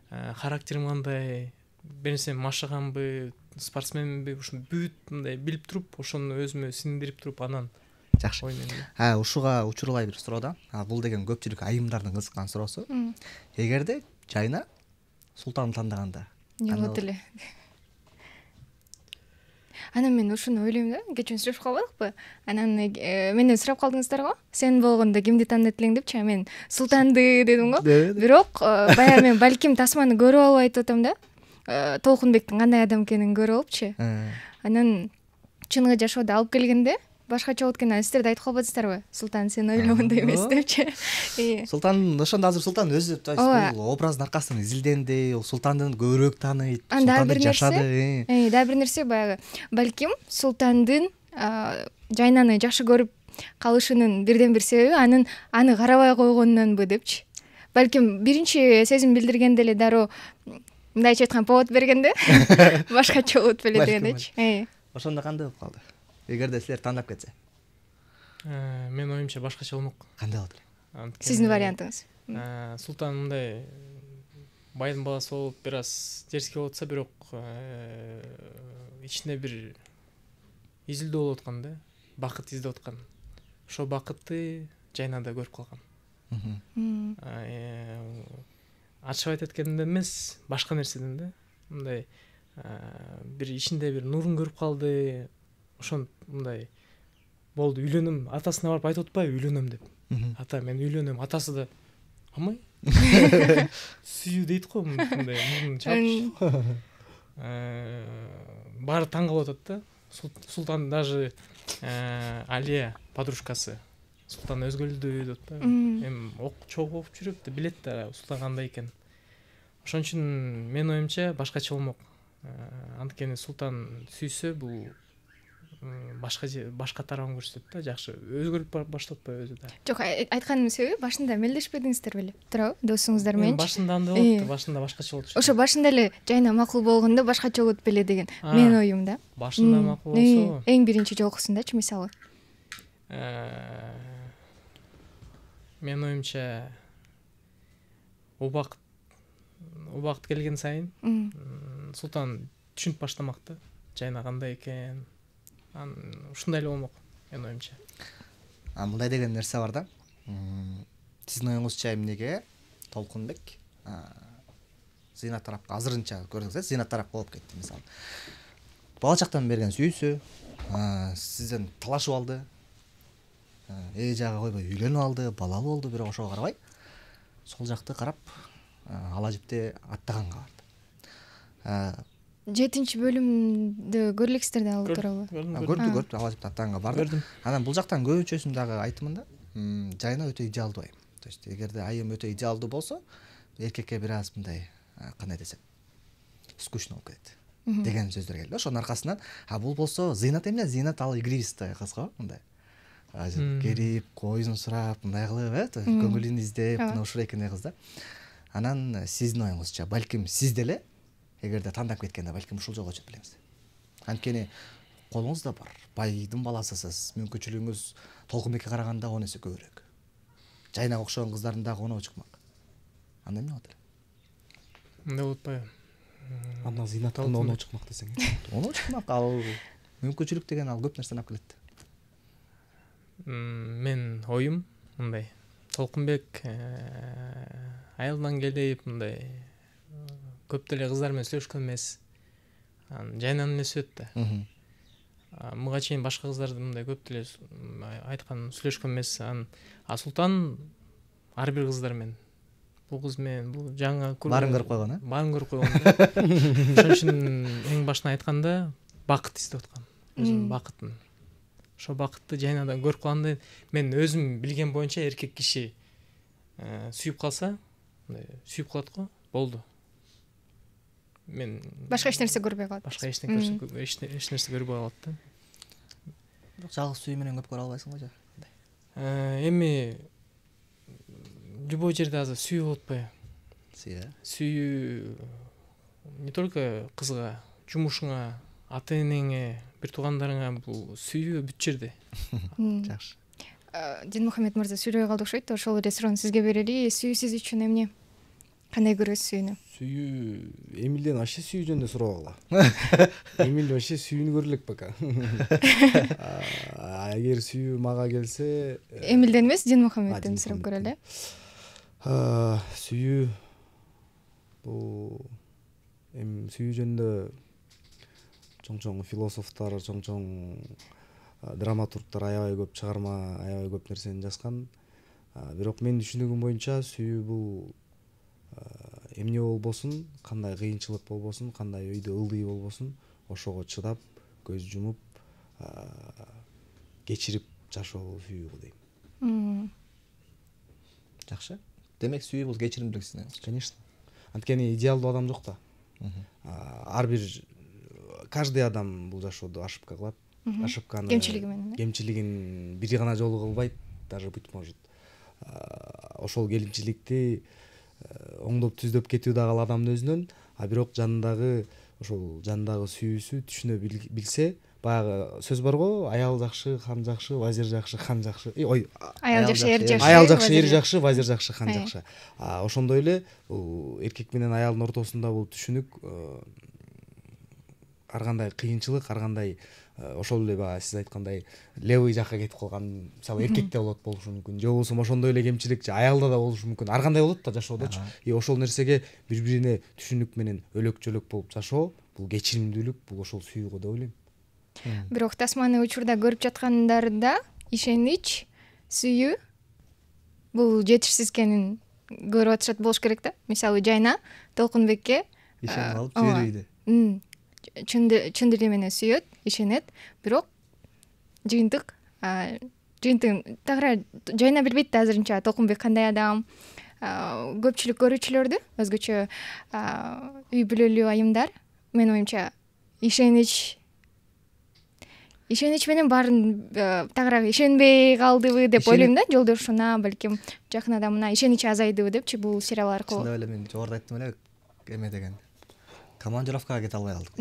характерим кандай, бир нерсе машыганбы, спортсменби, ушуну бүт мындай билип туруп, ошону өзүмө сиңдирип туруп анан жакшы. Ушуга учурлай бир суроо да. Бул деген көпчүлүк айымдардын кызыккан суроосу. Эгерде жайна Султанды тандаганда эмне болот эле? Анан мен ушуну ойлойм да, кечээ сүрөшүп калбадыкпы? Анан менден сурап калдыңыздар го, сен болгондо кимди тандайт элең депчи, мен Султанды дедим го. Бирок баягы мен балким тасманы көрүп алып айтып атам да. Толкунбектин кандай адам экенин көрүп алыпчы. Анан чыныгы жашоодо алып келгенде башкача болот экен. Сиздер да айтып калбадыңыздарбы? Султан сен ойлогондой эмес депчи. Султан ошондо азыр Султан өзү бул образдын аркасынан изилденди, Султандын көбүрөөк тааныйт, Султанды жашады. Дагы бир нерсе баягы балким Султандын жайнаны жакшы көрүп калышынын бирден бир себеби аны карабай койгонунанбы депчи. Балким биринчи сезим билдиргенде эле дароо мындайча айтканда повод бергенде башкача болот беле дегендечи. Ошондо кандай болуп калды? Эгерде силер тандап кетсе? Менин оюмча башкача болмок. Кандай болот эле? Сиздин вариантыңыз? Султан мындай байдын баласы болуп, бир аз дерзкий болуп атса, бирок ичинде бир изилдөө болуп аткан да, бакыт издеп аткан. Ошол бакытты жайнада көрүп калган. Ачып айтат эткенде эмес, башка нерседен да. Мындай бир ичинде бир нурун көрүп калды. Ошон мындай болду, үйлөнөм, атасына барып айтып атпайбы, үйлөнөм деп. Ата, мен үйлөнөм, атасы да амай сүйүү дейт го, мындай мурун чалып. Баары таң калып атат да. Султан даже Алия подружкасы Султан өзгөлдү деп да. Эми чогуу болуп жүрүп да, билет да Султан кандай экен. Ошон үчүн менин оюмча башкача болмок. Анткени Султан сүйсө бул башка тарабын көрсөтөт да, жакшы өзгөрүп баштап атпайбы өзү да. Жок, айтканымдын себеби башында мелдешпедиңиздер беле, туурабы? Досуңуздар менен. Башында андай болот, башында башкача болчу. Ошо башында эле жайна макул болгондо башкача болот беле деген менин оюм да. Башында макул болсо. Эң биринчи жолкусундачы мисалы. Менин оюмча убакыт келген сайын Султан түшүнүп баштамак да, жайна кандай экен. Ушундай эле болмок менин оюмча. Мындай деген нерсе бар да. Сиздин оюңузча эмнеге Толкунбек Зыйнат тарапка азырынча көрдүңүз, Зыйнат тарапка болуп кетти мисалы. Бала чактан берген сүйүүсү, сизден талашып алды. Жагы койбой үйлөнүп алды, балалуу болду, бирок ошого карабай сол жакты карап ала жипте аттаганга барды. 7 бөлүмдү көрүлексиздер да, ал тууралуу. Көрдүм, Алажып Атаңга бардым. Анан бул жактан көбүнчөсүн дагы айтымын да. Жайна өтө идеалдуу айым. То есть эгерде айым өтө идеалдуу болсо, эркекке бир аз мындай, кандай десем, скучно болуп кетет деген сөздөр келди. Ошонун аркасынан, бул болсо зыйнат эмне? Зыйнат ал игривистый кыз го, мындай. Келип, коюн сурап, мындай кылып, көңүлүн издеп, мына ушул экендей кыз да. Анан сиздин оюңузча, балким сиз деле эгерде тандап кеткенде балким ушул жолго өтөт белеңиз. Анткени колуңузда бар, байдын баласысыз, мүмкүнчүлүгүңүз Толкунбекке караганда 10 эсе көбүрөөк. Жайнага окшогон кыздардын дагы 10 чыкмак. Анда эмне болот эле? Мындай болуп атпайбы? Анда зыйнаттан 10 чыкмак десең. 10 чыкмак, ал мүмкүнчүлүк деген ал көп нерсени алып келет. Мен оюм мындай. Толкунбек айылдан келип мындай көп деле кыздар менен сүйлөшкөн эмес. Жайнанын эле сөйт да. Мага чейин башка кыздарды мындай көп деле айткан сүйлөшкөн эмес. Султан ар бир кыздар менен, бул кыз менен, бул жаңы баарын көрүп койгон, баарын көрүп койгон да. Ошон үчүн эң башынан айтканда бакыт издеп аткан. Өзүмдүн бакытым. Ошо бакытты жайнадан көрүп калганда мен өзүм билген боюнча эркек киши сүйүп калса, сүйүп калат го, болду. Мен башка эч нерсе көрбөй калат. Башка эч нерсе көрбөй калат да. Бирок жалгыз сүйүү менен көп көрө албайсың го жа. Эми любой жерде азыр сүйүү болуп атпайбы? Сүйүү не только кызга, жумушуңа, ата-энеңе, бир туугандарыңа, бул сүйүү бүт жерде. Жакшы. Динмухамед мырза сүйлөй калды окшойт. Ошол эле суроону сизге берели. Сүйүү сиз үчүн эмне? Кандай көрөсүз сүйүүнү? Сүйүү Эмилден вообще сүйүү жөнүндө сурабагыла. Эмил вообще сүйүүнү көрө элек пока. Эгер сүйүү мага келсе, Эмилден эмес, Динмухамедден сурап көрөлү. Сүйүү бул сүйүү жөнүндө чоң философтор, чоң драматургтар аябай көп чыгарма, аябай көп нерсени жазган. Бирок менин түшүнүгүм боюнча сүйүү бул эмне болбосун, кандай кыйынчылык болбосун, кандай өйдө ылдый болбосун, ошого чыдап, көз жумуп, кечирип жашоо сүйүү дейм. Жакшы. Демек сүйүү бул кечиримдүүлүк сиздин. Конечно. Анткени идеалдуу адам жок да. Ар бир каждый адам бул жашоодо ошибка кылат. Ошибканы кемчилигин бир гана жолу кылбайт, даже быть может. Ошол кемчиликти оңдоп түздөп кетүү дагы ал адамдын өзүнөн, бирок жанындагы сүйүүсү түшүнө билсе, баягы сөз бар го, аял жакшы, хан жакшы, вазир жакшы, хан жакшы. Аял жакшы, эр жакшы. Аял жакшы, эр жакшы, вазир жакшы, хан жакшы. Ошондой эле бул эркек менен аялдын ортосунда бул түшүнүк, ар кандай кыйынчылык, ар кандай ошол эле баягы сиз айткандай левый жакка кетип калган, мисалы эркекте болушу мүмкүн, же болбосо ошондой эле кемчилик аялда да болушу мүмкүн. Ар кандай болот да жашоодочу. Ошол нерсеге бири-бирине түшүнүк менен өлөк-жөлөк болуп жашоо, бул кечиримдүүлүк, бул ошол сүйүү деп ойлойм. Бирок тасманы учурда көрүп жаткандарда ишенич, сүйүү бул жетишсиз экенин көрүп атышат болуш керек да. Мисалы Жайна Толкунбекке ишенип алып жибербейди. Чын дили менен сүйөт, ишенет, бирок жыйынтык тагыра Жайна билбейт да азырынча Толкунбек кандай адам. Көпчүлүк көрүүчүлөрдү өзгөчө үй бүлөлүү айымдар менин оюмча ишенич менен баарын тагыраак ишенбей калдыбы деп ойлойм да. Жолдошуна, балким жакын адамына ишеничи азайдыбы депчи бул сериал аркылуу. Чындап эле мен жогоруда айттым эле эме деген. Командировкага кете албай калдык.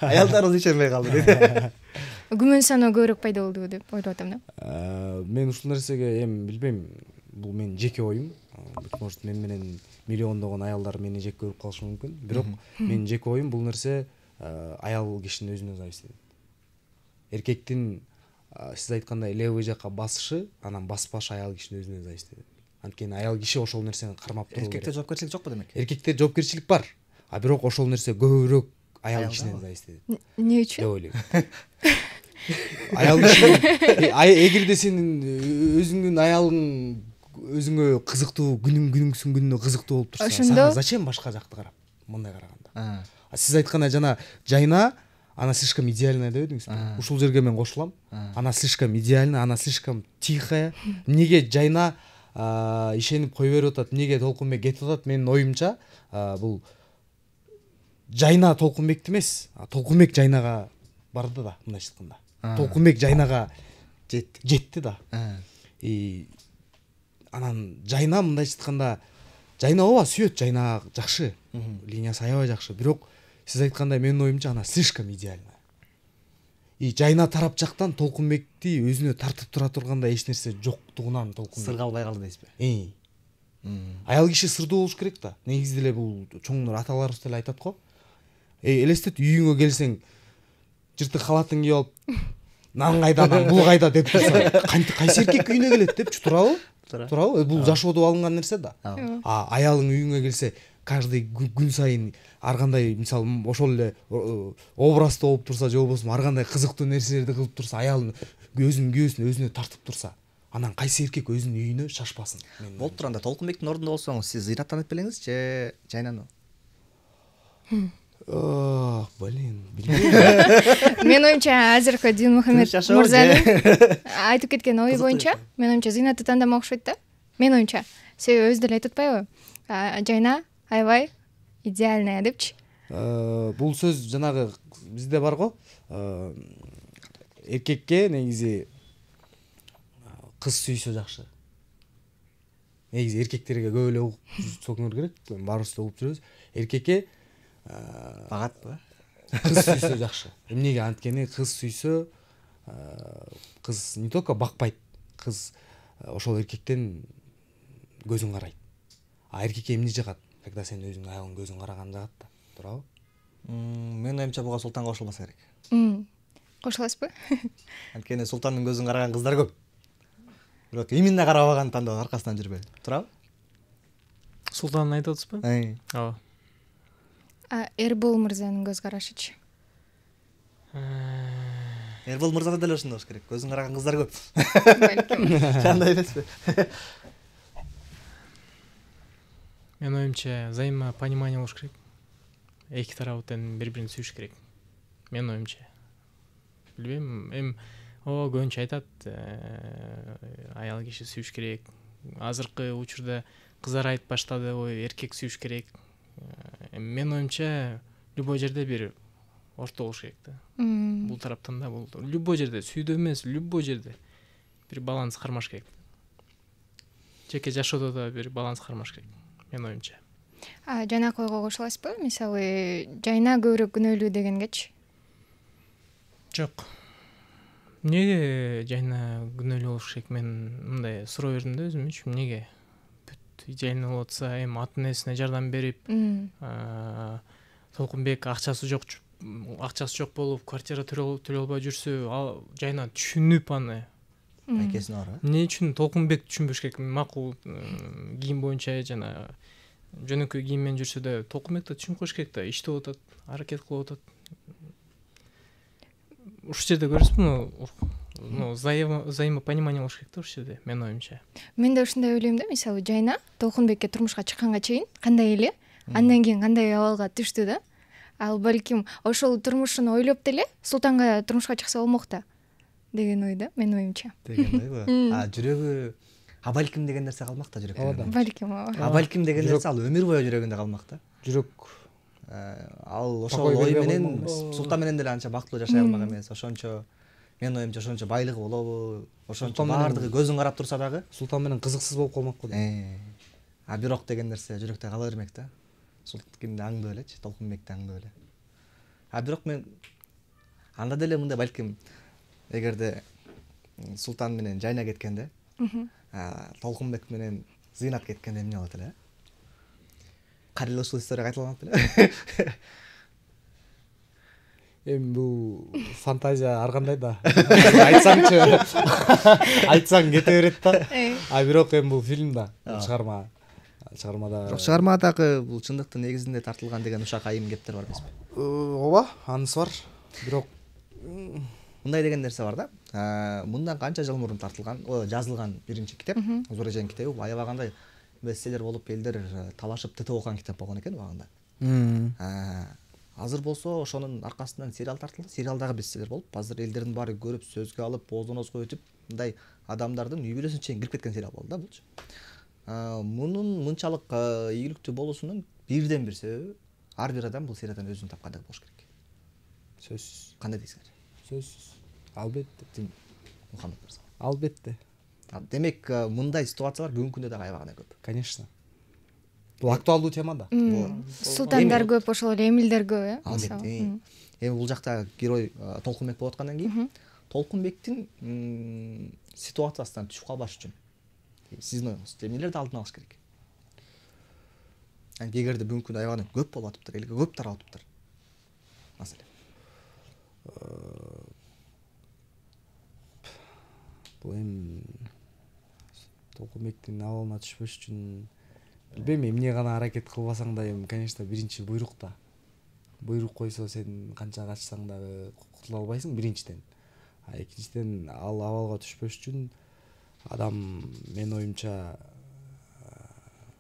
Аялдарыбыз ишенбей калды дейт. Күмөн саноо көбүрөөк пайда болду деп ойлоп атам да. Мен ушул нерсеге эми билбейм, бул менин жеке оюм. Может мен менен миллиондогон аялдар мени жек көрүп калышы мүмкүн. Бирок менин жеке оюм бул нерсе аял кишинин өзүнөн зависит этет. Эркектин сиз айткандай левый жакка басышы, анан баспашы аял кишинин өзүнөн зависит этет. Анткени аял киши ошол нерсени кармап туруу керек. Эркекте жоопкерчилик жокпу демек? Эркекте жоопкерчилик бар, бирок ошол нерсе көбүрөөк аял кишинен зависит этет. Эмне үчүн? Деп ойлойм. Аял киши эгерде сенин өзүңдүн аялың өзүңө кызыктуу, күнүңсүн күнүнө кызыктуу болуп турса, сага зачем башка жакты карап? мындай караганда. Сиз айткандай жана жайна она слишком идеальная деп эдиңизби? Ушул жерге мен кошулам. Она слишком идеальная, она слишком тихая. Эмнеге жайна ишенип кой берип атат, эмнеге Толкунбек кетип атат? Менин оюмча, бул жайна Толкунбекти эмес, Толкунбек жайнага барды да, мындайча айтканда. Толкунбек жайнага жетти да. И анан жайна мындайча айтканда, жайна ооба сүйөт, жайна жакшы, линиясы аябай жакшы, бирок сиз айткандай менин оюмча ана слишком идеальная. И жайна тарап жактан Толкунбекти өзүнө тартып тура тургандай эч нерсе жоктугунан Толкунбек сырга албай калды дейсизби? Аял киши сырдуу болуш керек да. Негизи деле бул чоңдор аталарыбыз деле айтат го. Элестет, үйүңө келсең жыртык халатың кийип алып, нан кайда, бул кайда деп турса, кайсы эркек үйүнө келет деп туурабы? Туурабы? Бул жашоодо алынган нерсе да. Аялың үйүңө келсе, каждый күн сайын ар кандай, мисалы, ошол эле образды болуп турса, же болбосо ар кандай кызыктуу нерселерди кылып турса, аялын өзүнүн күйөөсүн өзүнө тартып турса, анан кайсы эркек өзүнүн үйүнө шашпасын? Болуп турганда Толкунбектин ордунда болсоңуз, сиз ыйраттанып белеңиз же жайнаны? Блин, билбейм. Менин оюмча азыркы Дүйнмухамед мырзанын айтып кеткен ою боюнча, менин оюмча зыйнатты тандамак окшойт да. Менин оюмча. Себеби өзү деле айтып атпайбы? Жайна аябай идеальная депчи. Бул сөз жанагы бизде бар го. Эркекке негизи кыз сүйсө жакшы. Негизи эркектерге көп эле угуп сокуңор керек. Баарыбыз да угуп жүрөбүз. Эркекке багатпы? Кыз сүйсө жакшы. Эмнеге? Анткени кыз сүйсө, кыз не только бакпайт, кыз ошол эркектен көзүн карайт. А эркекке эмне жагат? Когда сен өзүң аялың көзүн караган жагат да, туурабы? Менин оюмча буга Султан кошулбаса керек. Кошуласызбы? Анткени Султандын көзүн караган кыздар көп. Бирок именно карабаган тандоо аркасынан жүрбөй, туурабы? Султан айтып атасызбы? Ооба. Эрбол мырзанын көз карашычы. Эрбол мырзада деле ошондой болуш керек. Көзүн караган кыздар көп. Балким. эмеспи? Менин оюмча взаимопонимание болуш керек. Эки тарап тең бири-бирин сүйүш керек. Менин оюмча. Билбейм, көбүнчө айтат, аял киши сүйүш керек. Азыркы учурда кыздар айтып баштады, эркек сүйүш керек. Менин оюмча, любой жерде бир орто болуш керек да. Бул тараптан да, бул любой жерде, сүйдө эмес, любой жерде бир баланс кармаш керек. Жеке жашоодо да бир баланс кармаш керек, менин оюмча. Жанакы ойго кошуласызбы? Мисалы, жайна көбүрөөк күнөөлүү дегенгечи? Жок. Эмнеге жайна күнөөлүү болуш керек? Мен мындай суроо бердим да өзүмчү, эмнеге? Идеально болуп атса, эми ата энесине жардам берип, Толкунбек акчасы жок болуп, квартира төлөй албай жүрсө, ал жайна түшүнүп аны. Айкесине бар. Эмне үчүн Толкунбек түшүнбөш керек? Макул кийим боюнча жана жөнөкөй кийим менен жүрсө да, Толкунбек да түшүнүп коюш керек да, иштеп атат, аракет кылып атат. Ушул жерде көрөсүзбү? Взаимопонимание болуш керек да ушул жерде, менин оюмча. Мен да ушундай ойлойм да, мисалы, жайна Толкунбекке турмушка чыкканга чейин кандай эле, андан кийин кандай абалга түштү да. Ал балким ошол турмушун ойлоп деле Султанга турмушка чыкса болмок да деген ой да, менин оюмча. Деген ойбу? Жүрөгү балким деген нерсе калмак да жүрөктө. Балким. Балким деген нерсе ал өмүр бою жүрөгүндө калмак да. Жүрөк ал ошол ой менен Султан менен деле анча бактылуу жашай алмак эмес. Ошончо менин оюмча ошончо байлыгы болобу, ошончо баардыгы көзүн карап турса дагы Султан менен кызыксыз болуп калмак го. Бирок деген нерсе жүрөктө кала бермек да. Султанды аңдып элечи, Толкунбекти аңдып эле. Бирок мен анда деле мындай балким эгерде Султан менен жайна кеткенде, Толкунбек менен Зыйнат кеткенде эмне болот эле? Кайра ушул история кайталанат эле. Эми бул фантазия ар кандай да. Айтсаң кете берет да. Бирок эми бул фильм да, чыгарма. Чыгармада. Чыгармадагы бул чындыктын негизинде тартылган деген ушак айым кептер бар эмеспи? Ооба, анысы бар. Бирок мындай деген нерсе бар да. Мындан канча жыл мурун тартылган, жазылган биринчи китеп, Зор эженин китеби, аябай кандай бестселлер болуп, элдер талашып тытып окуган китеп болгон экен убагында. Азыр болсо ошонун аркасынан сериал тартылды. Сериал дагы бестселлер болуп, азыр элдердин баары көрүп, сөзгө алып, оозун өтүп, мындай адамдардын үй бүлөсүнө чейин кирип кеткен сериал болду да булчу. Мунун мынчалык ийгиликтүү болуусунун бирден бир себеби ар бир адам бул сериядан өзүн тапкандай болуш керек. Сөзсүз. Кандай дейсиңер? Сөзсүз. Албетте. Мухаммед мырза. Албетте. Демек, мындай ситуациялар бүгүнкү күндө дагы аябагана көп. Конечно. Бул актуалдуу тема да. Султандар көп, ошол эле эмилдер көп, Албетте. Эми бул жакта герой Толкунбек болуп аткандан кийин, Толкунбектин ситуациясынан түшүп калбаш үчүн сиздин оюңуз эмнелерди алдын алыш керек? Эгерде бүгүнкү күндө аябагана көп болуп атыптыр, элге көп таралып атыптыр. Маселе. Бул эми Толкунбектин абалына түшпөш үчүн билбейм, эмне гана аракет кылбасаң да эми, конечно, биринчи буйрук да. Буйрук койсо сен канча качсаң дагы кутула албайсың биринчиден. Экинчиден ал абалга түшпөш үчүн адам, менин оюмча,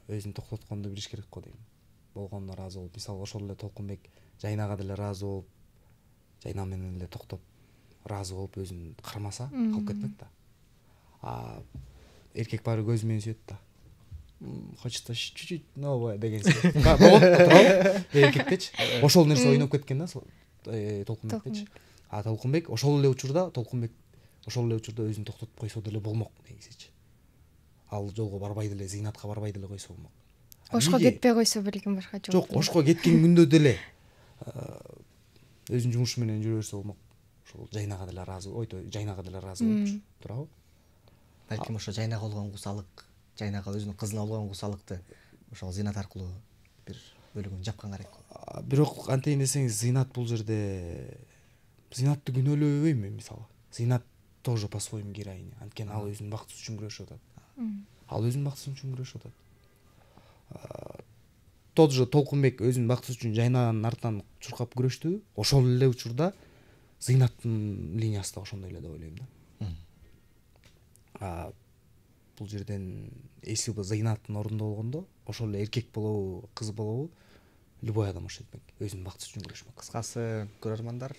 өзүн токтотконду билиш керек го дейм. Болгонуна ыраазы болуп, мисалы ошол эле Толкунбек жайнага деле ыраазы болуп, жайна менен эле токтоп ыраазы болуп өзүн кармаса, калып кетмек да. Эркек баары көзү менен сүйөт да. Хочется чуть-чуть новое деген сияқты. Болот туурабы? Эркектечи. Ошол нерсе ойноп кеткен да Толкунбектечи. Толкунбек ошол эле учурда өзүн токтотуп койсо деле болмок негизичи. Ал жолго барбай деле, зыйнатка барбай деле койсо болмок. Ошко кетпей койсо белким башка жол. Жок, ошко кеткен күндө деле өзүнүн жумушу менен жүрө берсе болмок. Ошол жайнага деле ыраазы, жайнага деле ыраазы болчу, туурабы? Балким ошо жайнага болгон кусалык, жайнага өзүнүн кызына болгон кусалыкты ошол зыйнат аркылуу бир бөлүгүн жапкан керек. Бирок антейин десеңиз, зыйнат бул жерде зыйнатты күнөөлөбөйм мен, мисалы. Зыйнат тоже по-своему героиня. Анткени ал өзүнүн бактысы үчүн күрөшүп атат. Тот же Толкунбек өзүнүн бактысы үчүн жайнанын артынан чуркап күрөштү. Ошол эле учурда зыйнаттын линиясы да ошондой эле деп ойлойм да. Бул жерден если бы зыйнаттын ордунда болгондо, ошол эле эркек болобу, кыз болобу, любой адам ошо этмек, өзүнүн бактысы үчүн күрөшмөк. Кыскасы, көрөрмандар,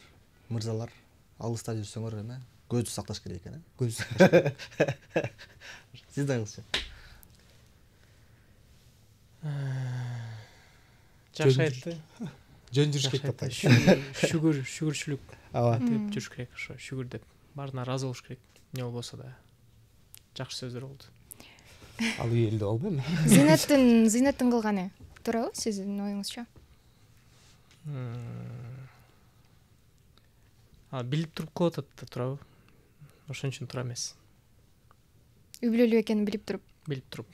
мырзалар, алыста жүрсөңөр эме, көздү сакташ керек экен, Көз сакташ. Сиз дагычы. Жакшы айтты. Жөн жүрүш керек деп. Шүгүрчүлүк деп жүрүш керек, ошо шүгүр деп. Баарына ыраазы болуш керек. Не болбосо да. Жакшы сөздөр болду. Ал үй элде болбойбу? Зыйнаттын кылганы туурабы сиздин оюңузча? Билип туруп кылып атат да, туурабы? Ошон үчүн туура эмес. Үй бүлөлүү экенин билип туруп.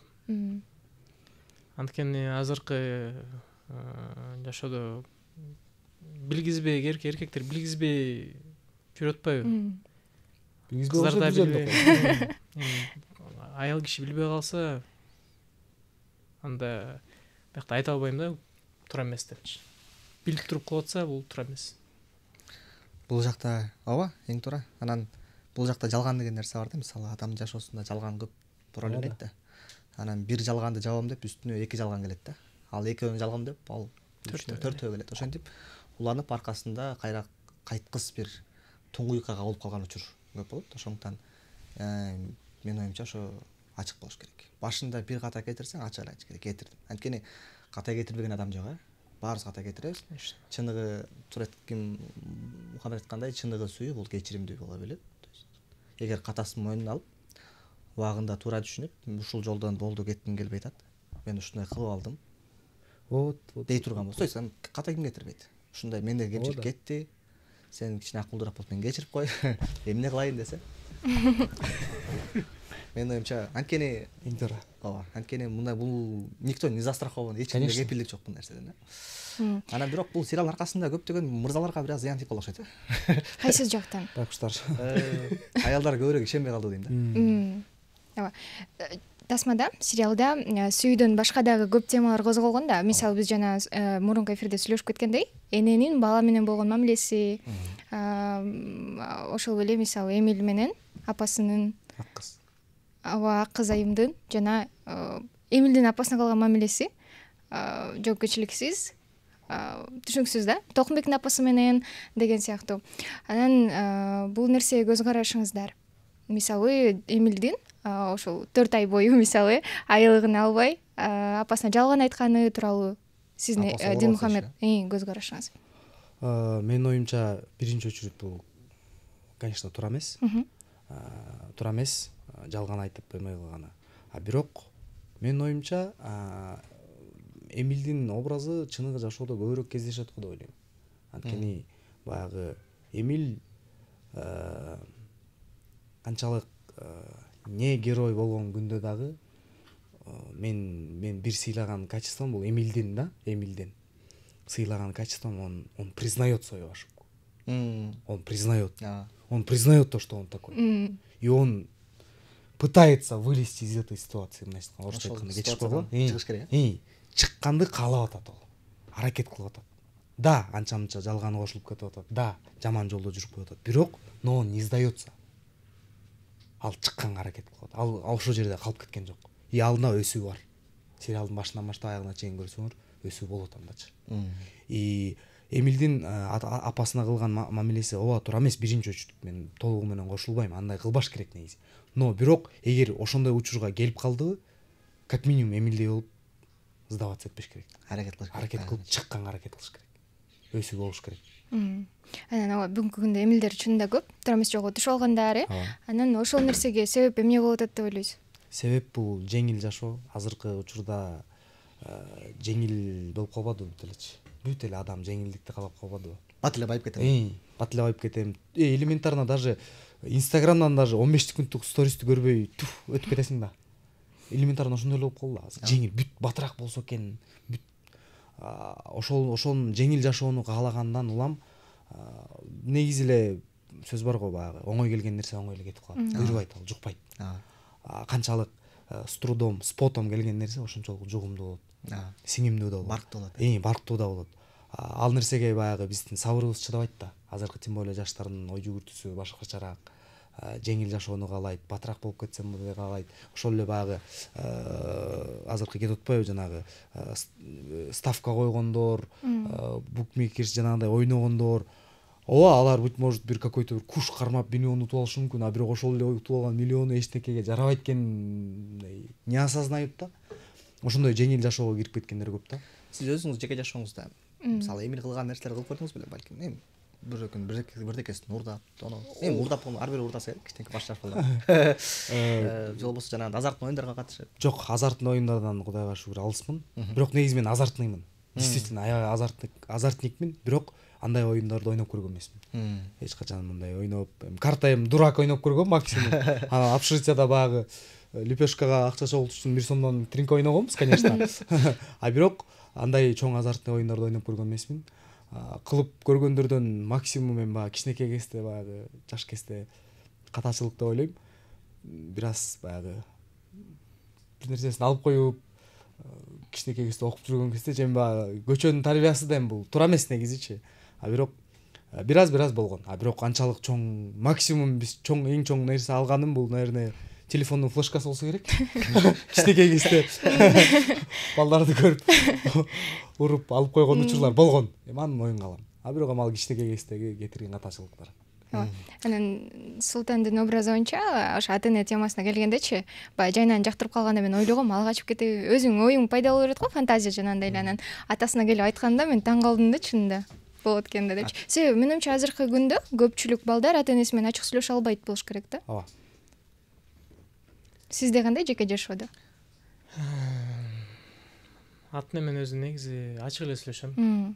Анткени азыркы жашоодо билгизбей, эркектер билгизбей жүрүп атпайбы? Кыздар да билбей. Аял киши билбей калса, анда биякта айта албайм да, туура эмес депчи. Билип туруп кылып атса, бул туура эмес. Бул жакта ооба, эң туура. Анан бул жакта жалган деген нерсе бар да, мисалы адамдын жашоосунда жалган көп бураланат да. Анан бир жалганды жабам деп үстүнө эки жалган келет да. Ал экөөнү жалгам деп, ал төртөө келет. Ошентип уланып аркасында кайра кайткыс бир туңгуйкага болуп калган учур көп болот. Ошондуктан менин оюмча ошо ачык болуш керек. Башында бир ката кетирсең, ачык эле айтыш керек. Кетирдим. Анткени ката кетирбеген адам жок, баарыбыз ката кетиребиз. Чыныгы Туреткин Мухаммед айткандай, чыныгы сүйүү бул кечиримдүү боло билет. Эгер катасын мойнуна алып, убагында туура түшүнүп, ушул жолдон болду, кетким келбей атат. Мен ушундай кылып алдым. Вот дей турган болсо, сен ката ким кетирбейт? Ушундай менде кемчилик кетти. Сен кичине акылдуураак болуп мени кечирип кой. Эмне кылайын десе. Менин оюмча, анткени ооба, анткени мындай бул никто не застрахован, эч кимге кепилдик жок бул нерседен да. Анан бирок бул сериалдын аркасында көптөгөн мырзаларга бир аз зыян тийип калышат. Кайсы жактан? Байкуштар. Аялдар көбүрөөк ишенбей калды дейм да. Ооба. Тасмада, сериалда сүйүүдөн башка дагы көп темалар козголгон да. Мисалы биз жана мурунку эфирде сүйлөшүп кеткендей, эненин бала менен болгон мамилеси, ошол эле мисалы Эмиль менен апасынын ак кыз айымдын жана Эмилдин апасына калган мамилеси жоопкерчиликсиз, түшүнүксүз да, Толкунбектин апасы менен деген сыяктуу. Анан бул нерсеге көз карашыңыздар. Мисалы Эмилдин ошол 4 ай бою мисалы айлыгын албай апасына жалган айтканы тууралуу сиздин Динмухаммед көз карашыңыз. Менин оюмча биринчи очередь бул конечно туура эмес, жалган айтып эме кылганы. Бирок менин оюмча Эмилдин образы чыныгы жашоодо көбүрөөк кездешет го деп ойлойм. Анткени баягы Эмил канчалык не герой болгон күндө дагы мен бир сыйлаган качеством бул Эмилдин сыйлаган качеством, он признает свою ошибку. Он признает то, что он такой. И он пытается вылезти из этой ситуации. Чыкканды каалап атат ол. Аракет кылып атат. Да, анча-мынча жалганы кошулуп кетип атат. Да, жаман жолдо жүрүп коюп атат. Бирок, но он не сдается. Ал чыкканга аракет кылып атат. Ал ошол жерде калып кеткен жок. И алдында өсүү бар. Сериалдын башынан баштап аягына чейин көрсөңөр, өсүү болот андачы. И Эмилдин апасына кылган мамилеси ооба туура эмес, биринчи очередь мен толугу менен кошулбайм. Андай кылбаш керек негизи. Но бирок эгер ошондой учурга келип калдыбы, как минимум Эмилдей болуп сдаваться этпеш керек. Аракет кылып чыкканга аракет кылыш керек. Өсүү болуш керек. Анан бүгүнкү күндө Эмилдер чынында көп, туура эмес жолго түшүп алгандар. Анан ошол нерсеге себеп эмне болуп атат деп ойлойсуз? Себеп бул жеңил жашоо. Азыркы учурда жеңил болуп калбадыбы бүт элечи. Бүт эле адам жеңилдикти каалап калбадыбы? Бат эле байып кетем. Байып кетем. Элементарно даже Инстаграмдан даже 15 күндүк стористи көрбөй өтүп кетесиң да. Элементарно ошондой эле болуп калды. Жеңил бүт батыраак болсо экен. Бүт ошол жеңил жашоону каалагандан улам негизи эле сөз бар го, баягы оңой келген нерсе оңой эле кетип калат. Буйрубайт, ал жукпайт. Канчалык с трудом, с потом келген нерсе ошончолук жугумдуу болот. Сиңимдүү да болот. Барктуу да болот. Ал нерсеге баягы биздин сабырыбыз чыдабайт да. Азыркы тем более жаштардын ой жүгүртүүсү башкачараак. Жеңил жашоону каалайт, батыраак болуп кетсем деп каалайт. Ошол эле баягы азыркы кетип атпайбы, жанагы ставка койгондор, букмекерс жанагындай ойногондор. Ооба, алар быть может бир какой-то бир куш кармап миллион утуп алышы мүмкүн, а бирок ошол эле утуп алган миллиону эчтекеге жарабайт экен, не осознают да. Ошондой жеңил жашоого кирип кеткендер көп да. Сиз өзүңүз жеке жашооңузда мисалы Эмил кылган нерселер кылып көрдүңүз беле, балким? Бир күн бирдекесин урдап, урдап болгон ар бир урдаса керек, кичинекей баш шарпалар. Же болбосо жанагы азарттуу оюндарга катышып. Жок, азарттуу оюндардан Кудайга шүгүр алыспын. Бирок негизи мен азартныймын. Действительно, азартникмин, бирок андай оюндарды ойноп көргөн эмесмин. Эч качан мындай ойноп, карта эми дурак ойноп көргөм максимум. Анан общежитияда багы лепешкага акча чогултуш үчүн 1 сомдон тринка ойногонбуз, конечно. А бирок андай чоң азартный оюндарды ойноп көргөн эмесмин. Кылып көргөндөрдөн максимум мен баягы кичинекей кезде, баягы жаш кезде катачылык деп ойлойм. Бир аз баягы бир нерсесин алып коюп, кичинекей кезде окуп жүргөн кезде же баягы көчөнүн тарбиясы да бул туура эмес негизичи. А бирок бир аз болгон. А бирок анчалык чоң, максимум биз эң чоң нерсе алганым бул, наверное, телефондун флешкасы болсо керек. Кичинекей кезде балдарды көрүп уруп алып койгон учурлар болгон. Анын оюнга алам. А бирок ал кичинекей кездеги кетирген катачылыктар. Анан Султандын образы боюнча ошо ата-эне темасына келгендечи, баягы жайынан жактырып калганда мен ойлогом, ал качып кетип өзүң оюң пайда болуп берет го, фантазия жанагындай эле. Анан атасына келип айтканда мен таң калдым да, чынында болот экен да депчи. Себеби менин оюмча азыркы күндө көпчүлүк балдар ата-энеси менен ачык сүйлөшө албайт болуш керек да. Ооба. Сизде кандай жеке жашоодо? Ата-эне менен өзү негизи ачык эле сүйлөшөм.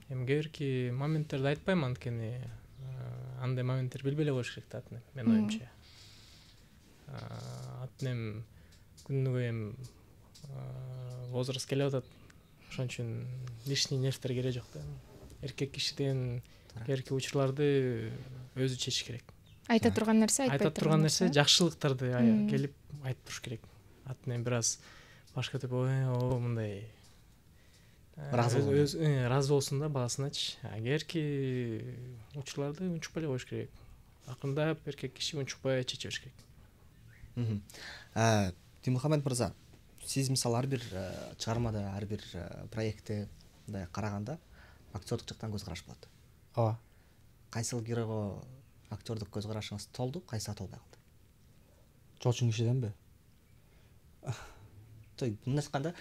Эми кээ бирки моменттерди айтпайм, анткени андай моменттер билбей эле коюш керек да ата-эне, менин оюмча. Ата-энем күнүгө эми возраст келип атат. Ошон үчүн лишний нервтер керек жок да. Эркек кишиден кээ бирки учурларды өзү чечиш керек. Айта турган нерсе айтпай турган нерсе, жакшылыктарды келип айтып туруш керек. Ата-эне бир аз баш кетип, мындай разы болсун да баласыначы. Кээ бирки учурларды унчукпай эле коюш керек. Акырындап эркек киши унчукпай чече бериш керек. Динмухаммед мырза, сиз мисалы ар бир чыгармада, ар бир проектте мындай караганда, актердук жактан көз караш болот. ооба. Кайсыл геройго актердук көз карашыңыз толду, кайсыга толбой калды? Чоочун кишиденби? Мындайча айтканда,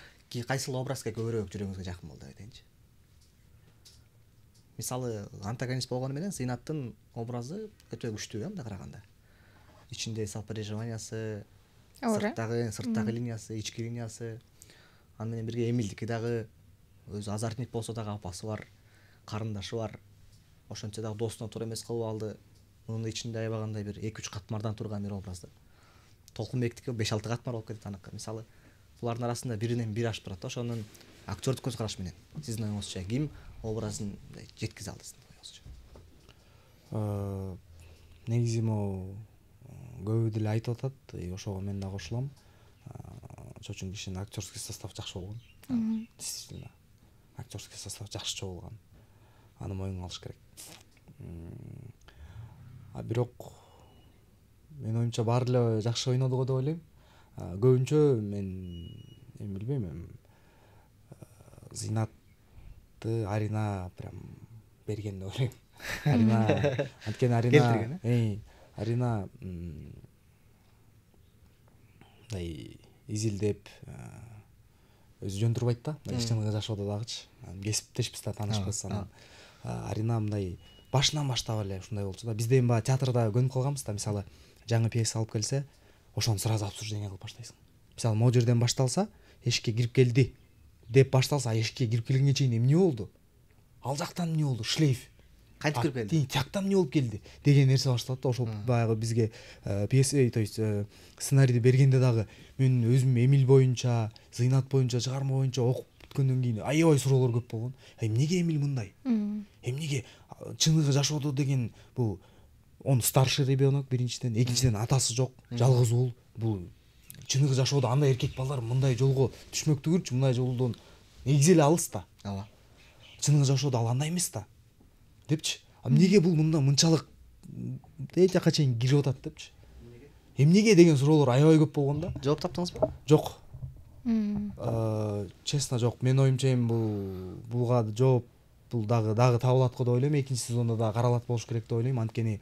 кайсыл образга көбүрөөк жүрөгүңүзгө жакын болду деп айтайынчы. Мисалы, антагонист болгону менен Зыйнаттын образы өтө күчтүү, мындай караганда. Ичинде сопереживаниясы, сырттагы линиясы, ички линиясы, аны менен бирге Эмилдики дагы өзү азартник болсо дагы апасы бар, карындашы бар. Ошончо дагы досуна туура эмес кылып алды. Мунун ичинде аябагандай бир 2-3 катмардан турган бир образды. Толкунбектики 5-6 катмар болуп кетет аныкы. Мисалы, булардын арасында биринен бири ашып турат. Ошонун актердук көз караш менен сиздин оюңузча ким образын жеткизе алды сиздин оюңузча? Негизи могу көбү деле айтып атат, ошого мен да кошулам. Чоочун кишинин актерский состав жакшы болгон. Действительно, актерский состав жакшы чогулган. Аны моюнга алыш керек. Бирок мен оюмча баары эле жакшы ойноду го деп ойлойм. Көбүнчө мен эми билбейм, Зыйнатты Арина прям берген деп ойлойм. Арина, анткени Арина мындай изилдеп өзү жөн турбайт да, иштенге жашоодо дагычы. Кесиптешпиз да, таанышпыз. Арина мындай башынан баштап эле ушундай болчу да. Бизде эми баягы театрда көнүп калганбыз да, мисалы жаңы пьеса алып келсе, ошону сразу обсуждение кылып баштайсың. Мисалы могу жерден башталса, эшикке кирип келди деп башталса, эшикке кирип келгенге чейин эмне болду? Ал жактан эмне болду? Шлейф. Кайтып кирип келди. Тияктан эмне болуп келди деген нерсе башталат да. Ошол баягы бизге пьеса, то есть сценарийди бергенде дагы мен өзүм Эмил боюнча, Зыйнат боюнча, чыгарма боюнча окуп бүткөндөн кийин аябай суроолор көп болгон. Эмнеге Эмил мындай? Эмнеге чыныгы жашоодо деген бул он старший ребенок биринчиден, экинчиден атасы жок, жалгыз уул. Бул чыныгы жашоодо андай эркек балдар мындай жолго түшмөктүгүрчү, мындай жолдон негизи эле алыс да. Ооба. Чыныгы жашоодо ал андай эмес да. Депчи. Эмнеге бул мынчалык эч жака чейин кирип атат депчи. Эмнеге деген суроолор аябай көп болгон да. Жооп таптыңызбы? Жок. Честно жок. Мен оюмча эми булга жооп бул дагы табылат го деп ойлойм. Экинчи сезондо дагы каралат болуш керек деп ойлойм. Анткени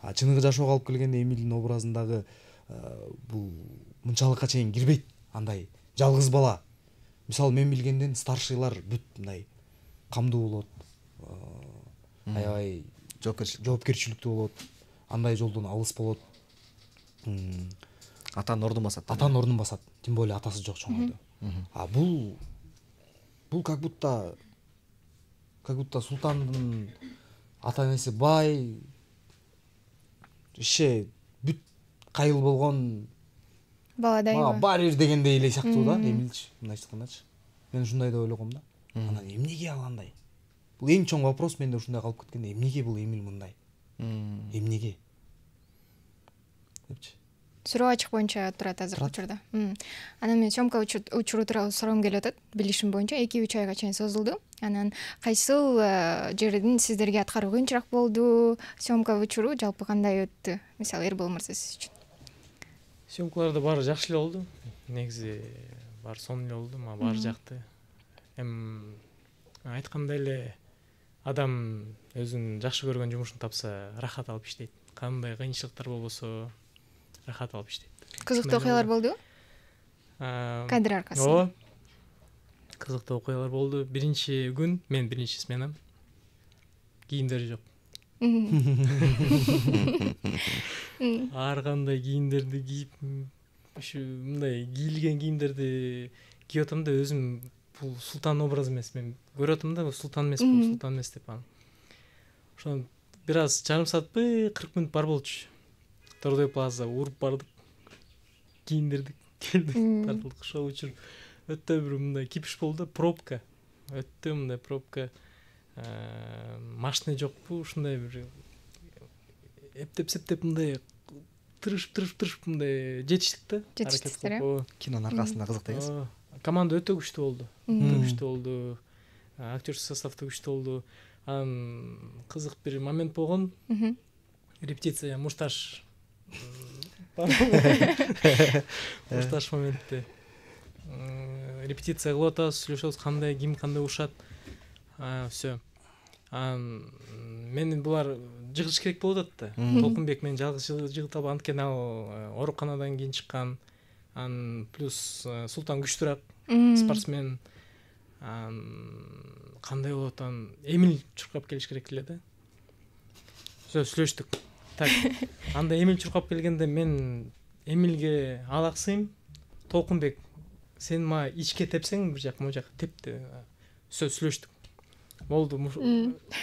чыныгы жашоого алып келгенде Эмилдин образындагы бул мынчалыкка чейин кирбейт. Андай жалгыз бала. Мисалы мен билгенден старшыйлар бүт мындай камдуу болот. Аябай жоопкерчиликтүү болот. Андай жолдон алыс болот. Атанын ордун басат. Атанын ордун басат. Тем более атасы жок чоңойдо. Бул как будто султандын ата-энеси бай, иши бүт кайыл болгон баладай ма баары бир дегендей эле сыяктуу да, Эмилчи, мындайча айткандачы. Мен ушундай деп ойлогом да. Анан эмнеге ал андай? Бул эң чоң вопрос менде ушундай калып кеткенде, эмнеге бул Эмил мындай? Эмнеге? Депчи. Суроо ачык боюнча турат азыркы учурда. Анан мен съемка учуру тууралуу сурагым келип атат. Билишим боюнча 2-3 айга чейин созулду. Анан кайсыл жердин сиздерге аткаруу кыйынчыраак болду? Съемка учуру жалпы кандай өттү? Мисалы Эрбол мырза сиз үчүн. Съемкаларда баары жакшы эле болду. Негизи баары сонун эле болду, мага баары жакты. Айткандай эле адам өзүнүн жакшы көргөн жумушун тапса, рахат алып иштейт. Кандай кыйынчылыктар болбосо рахат алып иштейт. Кызыктуу окуялар болду? Кадр аркасында. Ооба. Кызыктуу окуялар болду. Биринчи күн мен биринчи сменам. Кийимдери жок. Ар кандай кийимдерди кийип, ушу мындай кийилген кийимдерди кийип атам да, өзүм бул султан образы эмес, мен көрүп атам да, султан эмес, бул султан эмес деп анан. Ошон бир аз жарым саатпы 40 мүнөт бар болчу. Тордой плаза уруп бардык. Кийиндирдик, келдик, тартылдык. Ошол учур өтө бир мындай кипиш болду, пробка. Өтө мындай пробка. Машина жокпу, ушундай бир эптеп мындай тырышып мындай жетиштик да. Жетиштиктер. Кинонун аркасында кызык дегенсиз. Команда өтө күчтүү болду. Өтө күчтүү болду. Актерский состав да күчтүү болду. Анан кызык бир момент болгон. Репетиция мушташ. Мушташ моментте. Репетиция кылып атабыз, сүйлөшөбүз, кандай ким кандай урушат. Всё. мени булар жыгыш керек болуп атат да. Толкунбек мен жалгыз жыгыта албам, анткени ал ооруканадан кийин чыккан. Плюс Султан күчтүүрөөк спортсмен. Кандай болот Эмил чуркап келиш керек эле да. Сүйлөштүк. Так. Анда Эмил чуркап келгенде мен Эмилге алаксыйм. Толкунбек, сен мага ичке тепсең бир жак, могу жак тепти. Сүйлөштүк. Болду.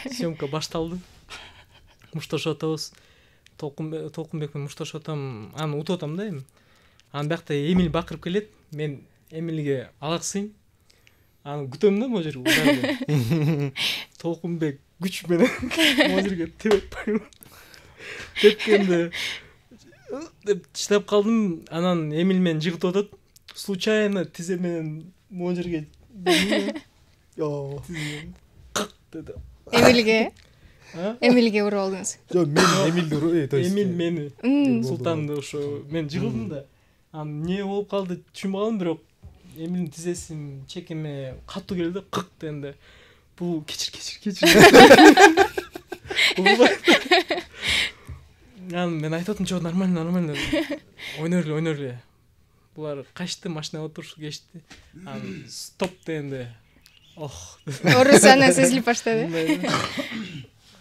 Съемка башталды. Мушташып атабыз. Толкунбек менен мушташып атам. Аны утуп атам да эми. Биякта Эмил бакырып келет. Мен Эмилге алаксыйм. Аны күтөм да могу жерге. Толкунбек күч менен могу жерге тепип коюм. Тепкенде деп чыдап калдым. Анан Эмил менен жыгытып атат. Случайно тизе менен могу жерге деди. Эмилге уруп алдыңыз. Жок, мен Эмилди, то есть Эмил мени. Султанды ошо мен жыгылдым да. Не болуп калды түшүнбөй калдым, бирок Эмилдин тизесин чекеме катуу келди, кык дегенде. Бул кечир. Мен айтып атам, жок, нормально. Ойнор эле. Булар качты, машинага отурушу кечти. Стоп дегенде. Орусана сезилип баштады.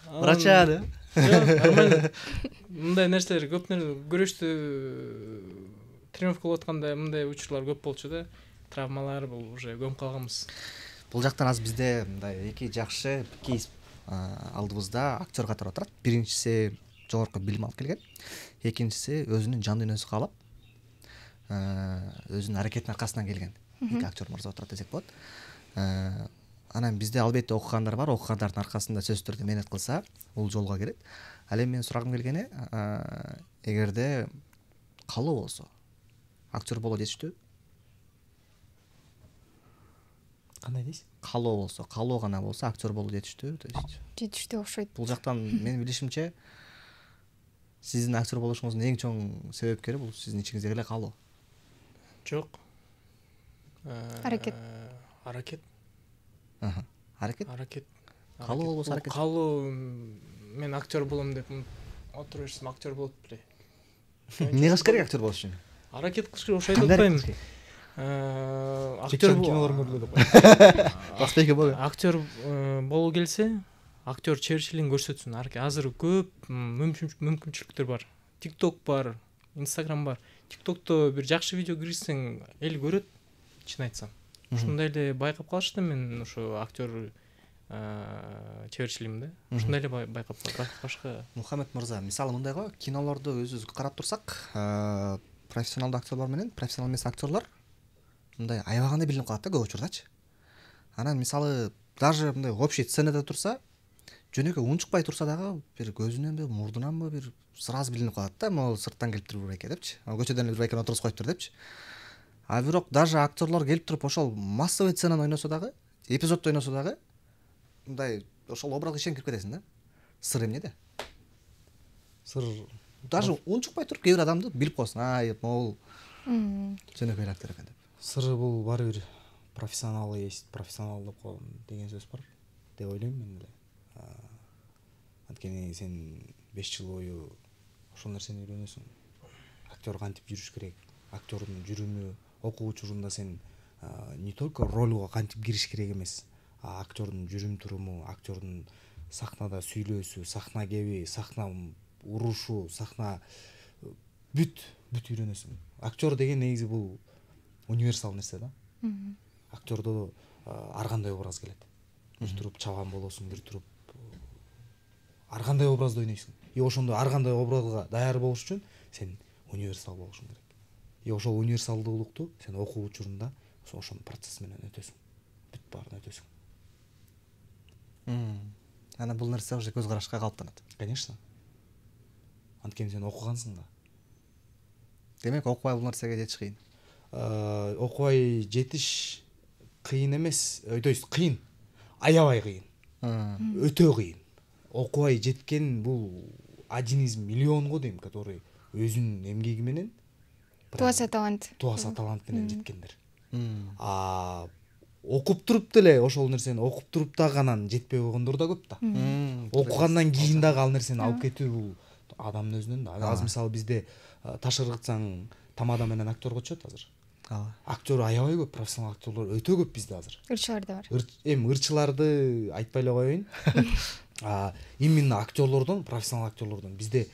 Врача да. Нормально. Мындай нерселер көп күрөштү тренировка болуп атканда мындай учурлар көп болчу да. Травмалар бул уже көмүп калганбыз. Бул жактан азыр бизде мындай эки жакшы кейс алдыбызда актер катары отурат. Биринчиси жогорку билим алып келген, экинчиси өзүнүн жан дүйнөсү каалап өзүнүн аракетинин аркасынан келген эки актер мырза отурат десек болот. Анан бизде албетте окугандар бар, окугандардын аркасында сөзсүз түрдө менет кылса бул жолго кирет. Ал эми менин сурагым келгени, эгерде каалоо болсо актер боло жетиштүү? Кандай дейсиз? Каалоо болсо, каалоо гана болсо актер боло жетиштүү, то есть. Жетиштүү окшойт. Бул жактан менин билишимче сиздин актер болушуңуздун эң чоң себепкери бул сиздин ичиңиздеги эле каалоо. Жок. Аракет. Аракет. Каалоо болбосо аракет. Каалоо мен актер болом деп отуруп берсем актер болуп беле. Эмне кылыш керек актер болуш үчүн? Аракет кылыш керек, ошо айтып атпаймынбы? Актер кинолорун көргүлө деп. Баспайке боло. Актер болуу келсе, актер чеберчилигин көрсөтсүн. Азыр көп мүмкүнчүлүктөр бар. TikTok бар, Instagram бар. TikTokто бир жакшы видео киргизсең, эл көрөт, чын айтсам. Ушундай эле байкап калышты мен ошо актер чеберчилигимди. Ушундай эле байкап калды. Башка Мухаммед мырза, мисалы мындай го, кинолорду өзүбүз карап турсак, профессионалдуу актерлор менен профессионал эмес актерлор мындай аябагандай билинип калат да көп учурдачы. Анан мисалы даже мындай общий сценада турса, жөнөкөй унчукпай турса дагы бир көзүнөнбү, мурдунанбы бир сразу билинип калат да, могу сырттан келип туруп эке депчи. Көчөдөн эле бир экени отургузуп коюптур депчи. А бирок даже актерлор келип туруп ошол массовый сценаны ойносо дагы, эпизоддо ойносо дагы мындай ошол образга ишенип кирип кетесиң да. Сыр эмнеде? Сыр даже унчукпай туруп кээ бир адамды билип коесуң, могул жөнөкөй актер экен деп. Сыры бул баары бир профессионалы есть, профессионал деген сөз бар деп ойлойм мен эле. Анткени сен 5 жыл бою ошол нерсени үйрөнөсүң. Актер кантип жүрүш керек, актердун жүрүмү, окуу учурунда сен не только ролго кантип кириш керек эмес, актердун жүрүм туруму, актердун сахнада сүйлөөсү, сахна кеби, сахна урушу, сахна бүт үйрөнөсүң. Актер деген негизи бул универсал нерсе да. Актердо ар кандай образ келет. Бир туруп чабан болосуң, бир туруп ар кандай образды ойнойсуң. И ошондо ар кандай образга даяр болуш үчүн сен универсал болушуң керек. И ошол универсалдуулукту сен окуу учурунда ошонун процесс менен өтөсүң. Бүт баарын өтөсүң. Ана бул нерсе уже көз карашка калыптанат. Конечно. Анткени сен окугансың да. Демек окубай бул нерсеге жетиш кыйын. Окубай жетиш кыйын эмес, то есть кыйын. Аябай кыйын. Өтө кыйын. Окубай жеткен бул один из миллионго дейм, который өзүнүн эмгеги менен туаса талант менен жеткендер. окуп туруп деле ошол нерсени окуп туруп дагы анан жетпей койгондор да көп да. Окугандан кийин дагы ал нерсени алып кетүү бул адамдын өзүнөн да. Азыр мисалы бизде таш ыргытсаң тамада менен актерго түшөт азыр. Актер аябай көп, профессионал актерлор өтө көп бизде азыр. Ырчылар да бар. Эми ырчыларды айтпай эле коеюн. Именно актерлордон, профессионал актерлордон бизде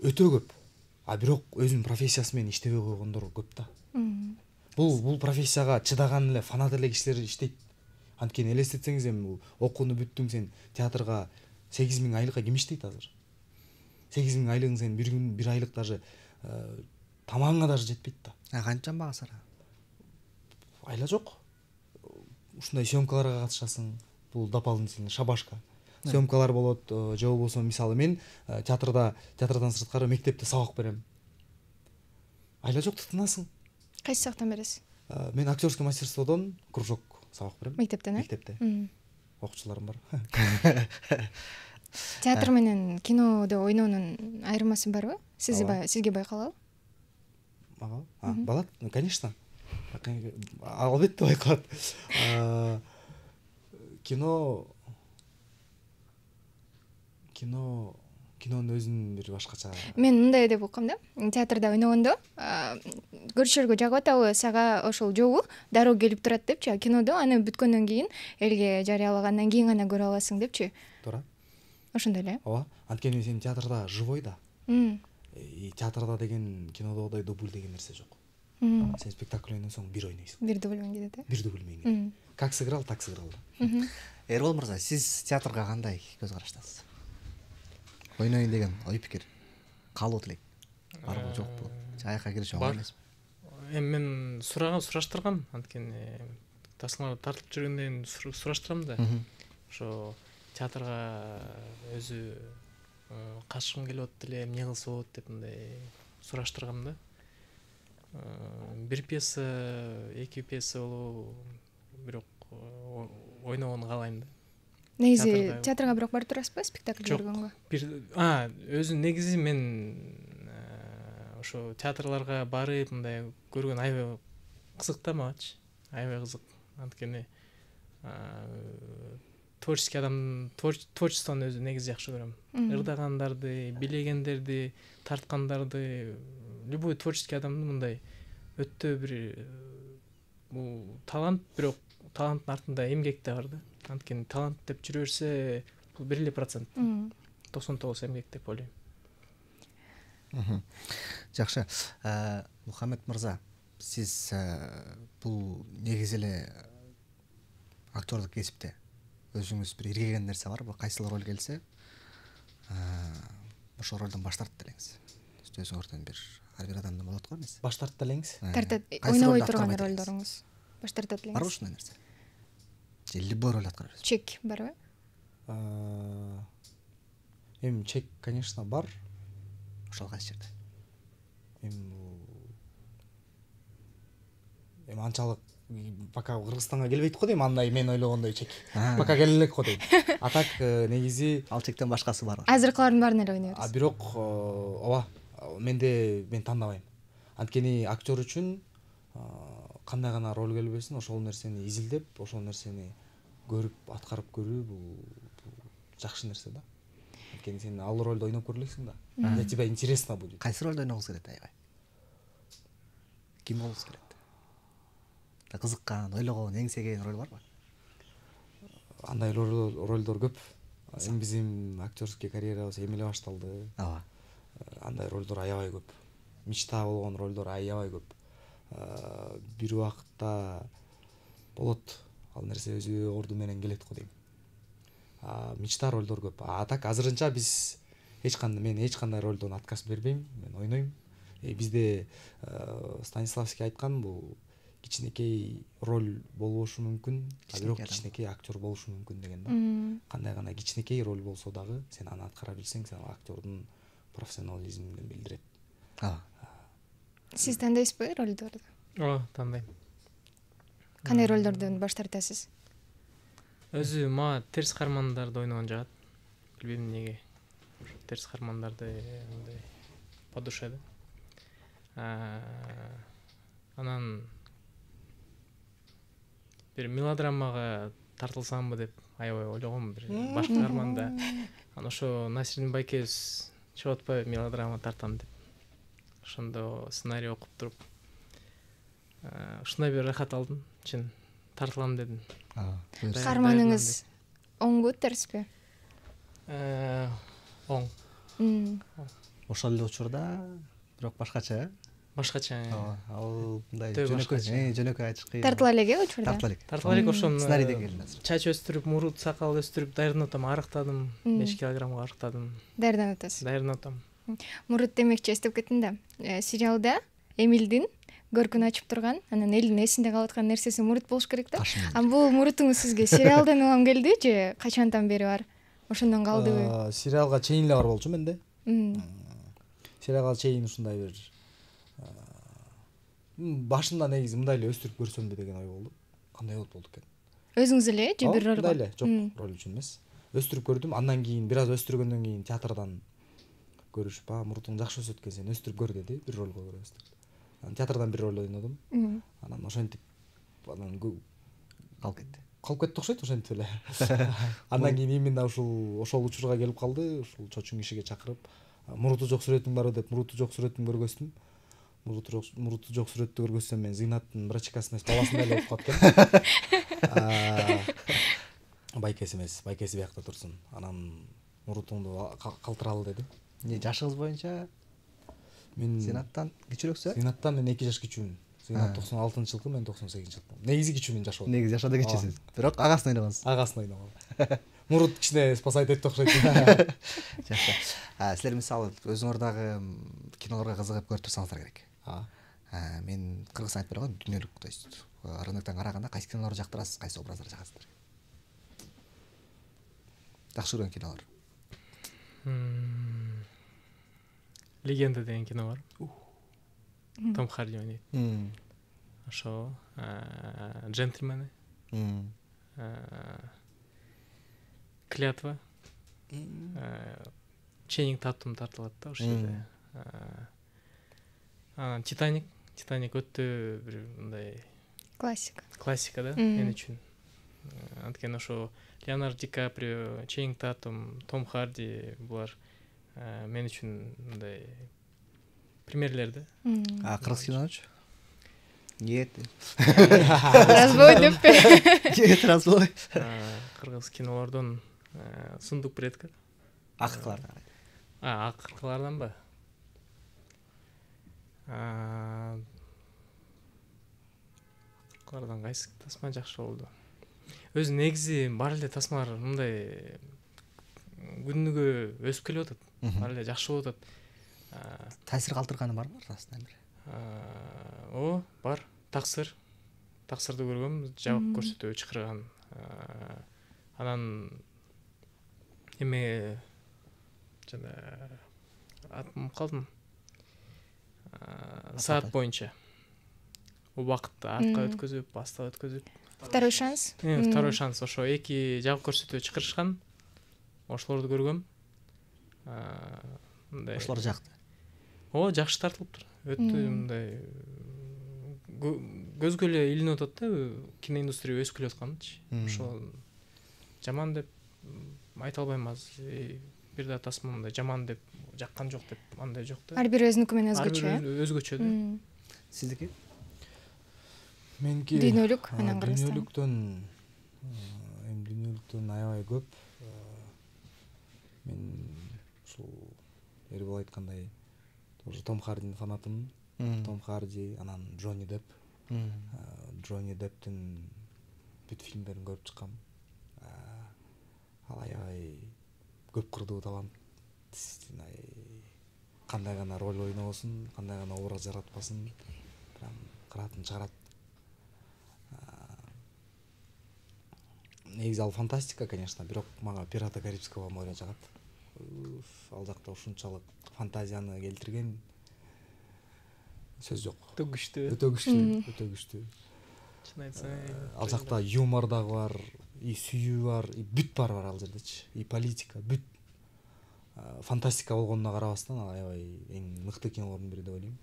өтө көп. Бирок өзүнүн профессиясы менен иштебей койгондор көп да. Бул профессияга чыдаган эле фанат эле кишилер иштейт. Анткени элестетсеңиз эми окууну бүттүң, сен театрга 8.000 айлыкка ким иштейт азыр? 8.000 айлыгың сен бир күн, бир айлык даже тамагыңа даже жетпейт да. Канча багасыр? Айла жок. Ушундай съемкаларга катышасың. Бул дополнительный шабашка. Съемкалар болот, же болбосо мисалы мен театрдан сырткары мектепте сабак берем. Айла жок тытынасың. Кайсы сабактан бересиз? Мен актерский мастерстводон кружок сабак берем. Мектептен, Мектепте. Окуучуларым бар. Театр менен кинодо ойноонун айырмасы барбы? Сизге байкалабы? Балат, конечно. Албетте байкалат. Кинонун өзүнүн бир башкача. Мен мындай деп уккам да. Театрда ойногондо көрүшөргө жагып атабы, сага ошол жобу дароо келип турат депчи. Кинодо аны бүткөндөн кийин элге жарыялагандан кийин гана көрө аласың депчи. Туура. Ошондой эле. Ооба. Анткени сен театрда живой да. Театрда деген кинодогудай дубль деген нерсе жок. Сен спектакль ойносоң бир ойнойсуң. Бир дубль менен кетет. Бир дубль менен кетет. Как сыграл, так сыграл. Эрбол мырза, сиз театрга кандай көз караштасыз? Ойнойн деген ой пикир калуу тилек. Барбы жокпу? Жайакка кириш оңой эмеспи? Эми мен сураштыргам, анткени тасмалар тартылып жүргөндөн кийин сураштырам да. Ошо театрга өзү качкым келип атты эле, эмне кылса болот деп мындай сураштыргам да. Бир пьеса, эки пьеса болобу, бирок ойногону каалайм да. Негизи театрга бирок барып турасызбы спектакль көргөнгө? Өзү негизи мен ошо театрларга барып мындай көргөн аябай кызык да магачы. Аябай кызык. Анткени творческий адам, творчествону өзү негизи жакшы көрөм. Ырдагандарды, билегендерди, тарткандарды, любой творческий адамдын мындай өтө бир бул талант, бирок таланттын артында эмгек да бар да. Анткени талант деп жүрө берсе, бул 1%. 99 эмгек деп ойлойм. Жакшы. Мухаммед мырза, сиз бул негизи эле актердук кесипте өзүңүз бир иргеген нерсе барбы? Кайсыл роль келсе, ошол ролдон баш тартып элеңиз. Өзүңөрдөн ар бир адамдын болот го эмес? Баш тартып элеңиз? Тартат, ойнобой турган ролдоруңуз. Баш тартат элеңиз. Барбы ушундай нерсе? Же любой роль аткара бересиз? Чек барбы? Эми чек, конечно, бар. Ошол кайсы жерде? Эми анчалык пока Кыргызстанга келбейт го дейм, андай мен ойлогондой чек. Пока келе элек го дейм. А так негизи ал чектен башкасы бар. Азыркылардын баарын эле ойной бересиз. Бирок ооба, мен тандабайм. Анткени актер үчүн кандай гана роль келбесин, ошол нерсени изилдеп, ошол нерсени көрүп, аткарып көрүү бул жакшы нерсе да. Анткени сен ал ролду ойноп көрөлүксүң да. Для тебя интересно будет. Кайсы ролду ойногуңуз келет аябай? Ким болуңуз келет? Кызыккан, ойлогон, эңсеген роль барбы? Андай ролдор көп. Эми биздин актерский карьерабыз эми эле башталды. Ооба. Андай ролдор аябай көп. Мечта болгон ролдор аябай көп. Бир убакытта болот. Ал нерсе өзү орду менен келет го дейм. Мечта ролдор көп. А так азырынча биз мен эч кандай ролдон отказ бербейм. Мен ойнойм. Бизде Станиславский айткан, бул кичинекей роль болбошу мүмкүн, бирок кичинекей актер болушу мүмкүн деген да. Кандай гана кичинекей роль болсо дагы сен аны аткара билсең, сен актердун профессионализмин билдирет. Сиз тандайсызбы ролдорду? Ооба, тандайм. Кандай ролдордон баш тартасыз? Өзү мага терс каармандарды ойногон жагат. Билбейм эмнеге. Терс каармандарды мындай по душе да. Анан бир мелодрамага тартылсамбы деп аябай ойлогом, бир башка арманда. Анан ошо Насирдин байкебиз чыгып атпайбы мелодрама тартам деп. Ошондо сценарий окуп туруп ушундай бир рахат алдым, чын тартылам дедим. Каарманыңыз оңбу, терсби? Оң. Ошол эле учурда бирок башкача, Башкача. ал мындай Жөнөкөй айтышкы. Тартыла элек учурда? Тартыла элек Ошон сценарийден келди азыр. чач өстүрүп, мурут сакал өстүрүп даярданып атам, арыктадым. 5 килограммга арыктадым. Даярданып атасыз. Даярданып атам. Мурут демекчи, эстеп кеттим да. Сериалда Эмилдин көркүн ачып турган, анан элдин эсинде калып аткан нерсеси мурут болуш керек да. А бул мурутуңуз сизге сериалдан улам келди же качандан бери бар? Ошондон калдыбы? Сериалга чейин эле бар болчу менде. Сериалга чейин ушундай бир башында негизи мындай эле өстүрүп көрсөмбү деген ой болду. Кандай болот экен? Өзүңүз эле же бир ролго? Мындай эле, жок, роль үчүн эмес. Өстүрүп көрдүм, андан кийин бир аз өстүргөндөн кийин театрдан көрүшүп, мурутуң жакшы өсөт экен, сен өстүрүп көр деди, бир ролго көрөбүз деп. Анан театрдан бир роль ойнодум. Анан ошентип анан калып кетти окшойт, ошентип эле. Андан кийин именно ошол учурга келип калды, ушул чочун кишиге чакырып, муруту жок сүрөтүң барбы деп, муруту жок сүрөтүмдү көргөздүм. Муруту жок сүрөттү көргөзсөм мен Зыйнаттын брачкасына баласындай эле болуп калат экен. Байкеси эмес, байкеси биякта турсун. Анан мурутуңду калтыралы деди. Жашыгыз боюнча мен Зыйнаттан кичүүрөксү? Зыйнаттан мен 2 жаш кичүүмүн. Зыйнат 96-жылкы, мен 98-жылкы. Негизи кичүүмүн жашоо. Негизи жашоодо кичүүсүз. Бирок агасын ойногонсуз. Агасын ойногон. Мурут кичине спасать этти окшойт. Жакшы. Силер мисалы өзүңөрдөгү кинолорго кызыгып көрүп турсаңыздар керек. Мен кыргызча айтып берем, дүйнөлүк, то есть рыноктон караганда кайсы кинолорду жактырасыз, кайсы образдарды жагасыздар? Жакшы көргөн кинолор. Легенда деген кино бар. Том Харди ойнойт. Ошо, Джентльмены. Клятва. Ченнинг Татум тартылат да ошол жерде. Титаник өтө бир мындай классика да мен үчүн. Анткени ошо Леонардо Ди Каприо, Ченнинг Татум, Том Харди булар мен үчүн мындай примерлер да. Кыргыз киноночу? Нет. Разбой деп. Нет, разбой. Кыргыз кинолордон Сундук предка. Акырлардан. Акырлардан ба? Акырлардан кайсы тасма жакшы болду? Өзү негизи бар эле тасмалар мындай күнүгө өсүп келип атат. Бар эле жакшы болуп атат. Таасир калтырганы барбы арасында бир? Бар. Таксырды көргөм, жабык көрсөтүү чакырган. Анан эме жана атым калдым. Саат боюнча. Убакытты артка өткөзүп, аста өткөзүп. Второй шанс. Второй шанс. Ошо эки жабык көрсөтүү чакырышкан. Ошолорду көргөм. Мындай. Ошолор жакты. Жакшы тартылыптыр. Өтө мындай көзгө эле илинип атат да, киноиндустрия өсүп келип атканычы. Ошол жаман деп айта албайм азыр. Бир да тасма мындай жаман деп жаккан жок деп, андай жок да. Ар бир өзүнүкү менен өзгөчө. Өзгөчө да. Сиздики? Меники дүйнөлүк, анан дүйнөлүктөн аябай көп. Мен ушул Эрбол айткандай Том Хардинин фанатымын. Том Харди, анан Джонни Депп. Джонни Депптин бүт фильмдерин көрүп чыккам. Ал аябай көп кырдуу талант. Кандай гана роль ойнобосун, кандай гана образ жаратпасын, прям кыратын чыгарат. Негизи ал фантастика, конечно, бирок мага Пираты Карибского моря жагат. Ал жакта ушунчалык фантазияны келтирген сөз жок. Өтө күчтүү. Өтө күчтүү. Чын айтсам, ал жакта юмор дагы бар, и сүйүү бар, и бүт бар ал жердечи. И политика, бүт. Фантастика болгонуна карабастан ал аябай эң мыкты кинолордун бири деп ойлойм.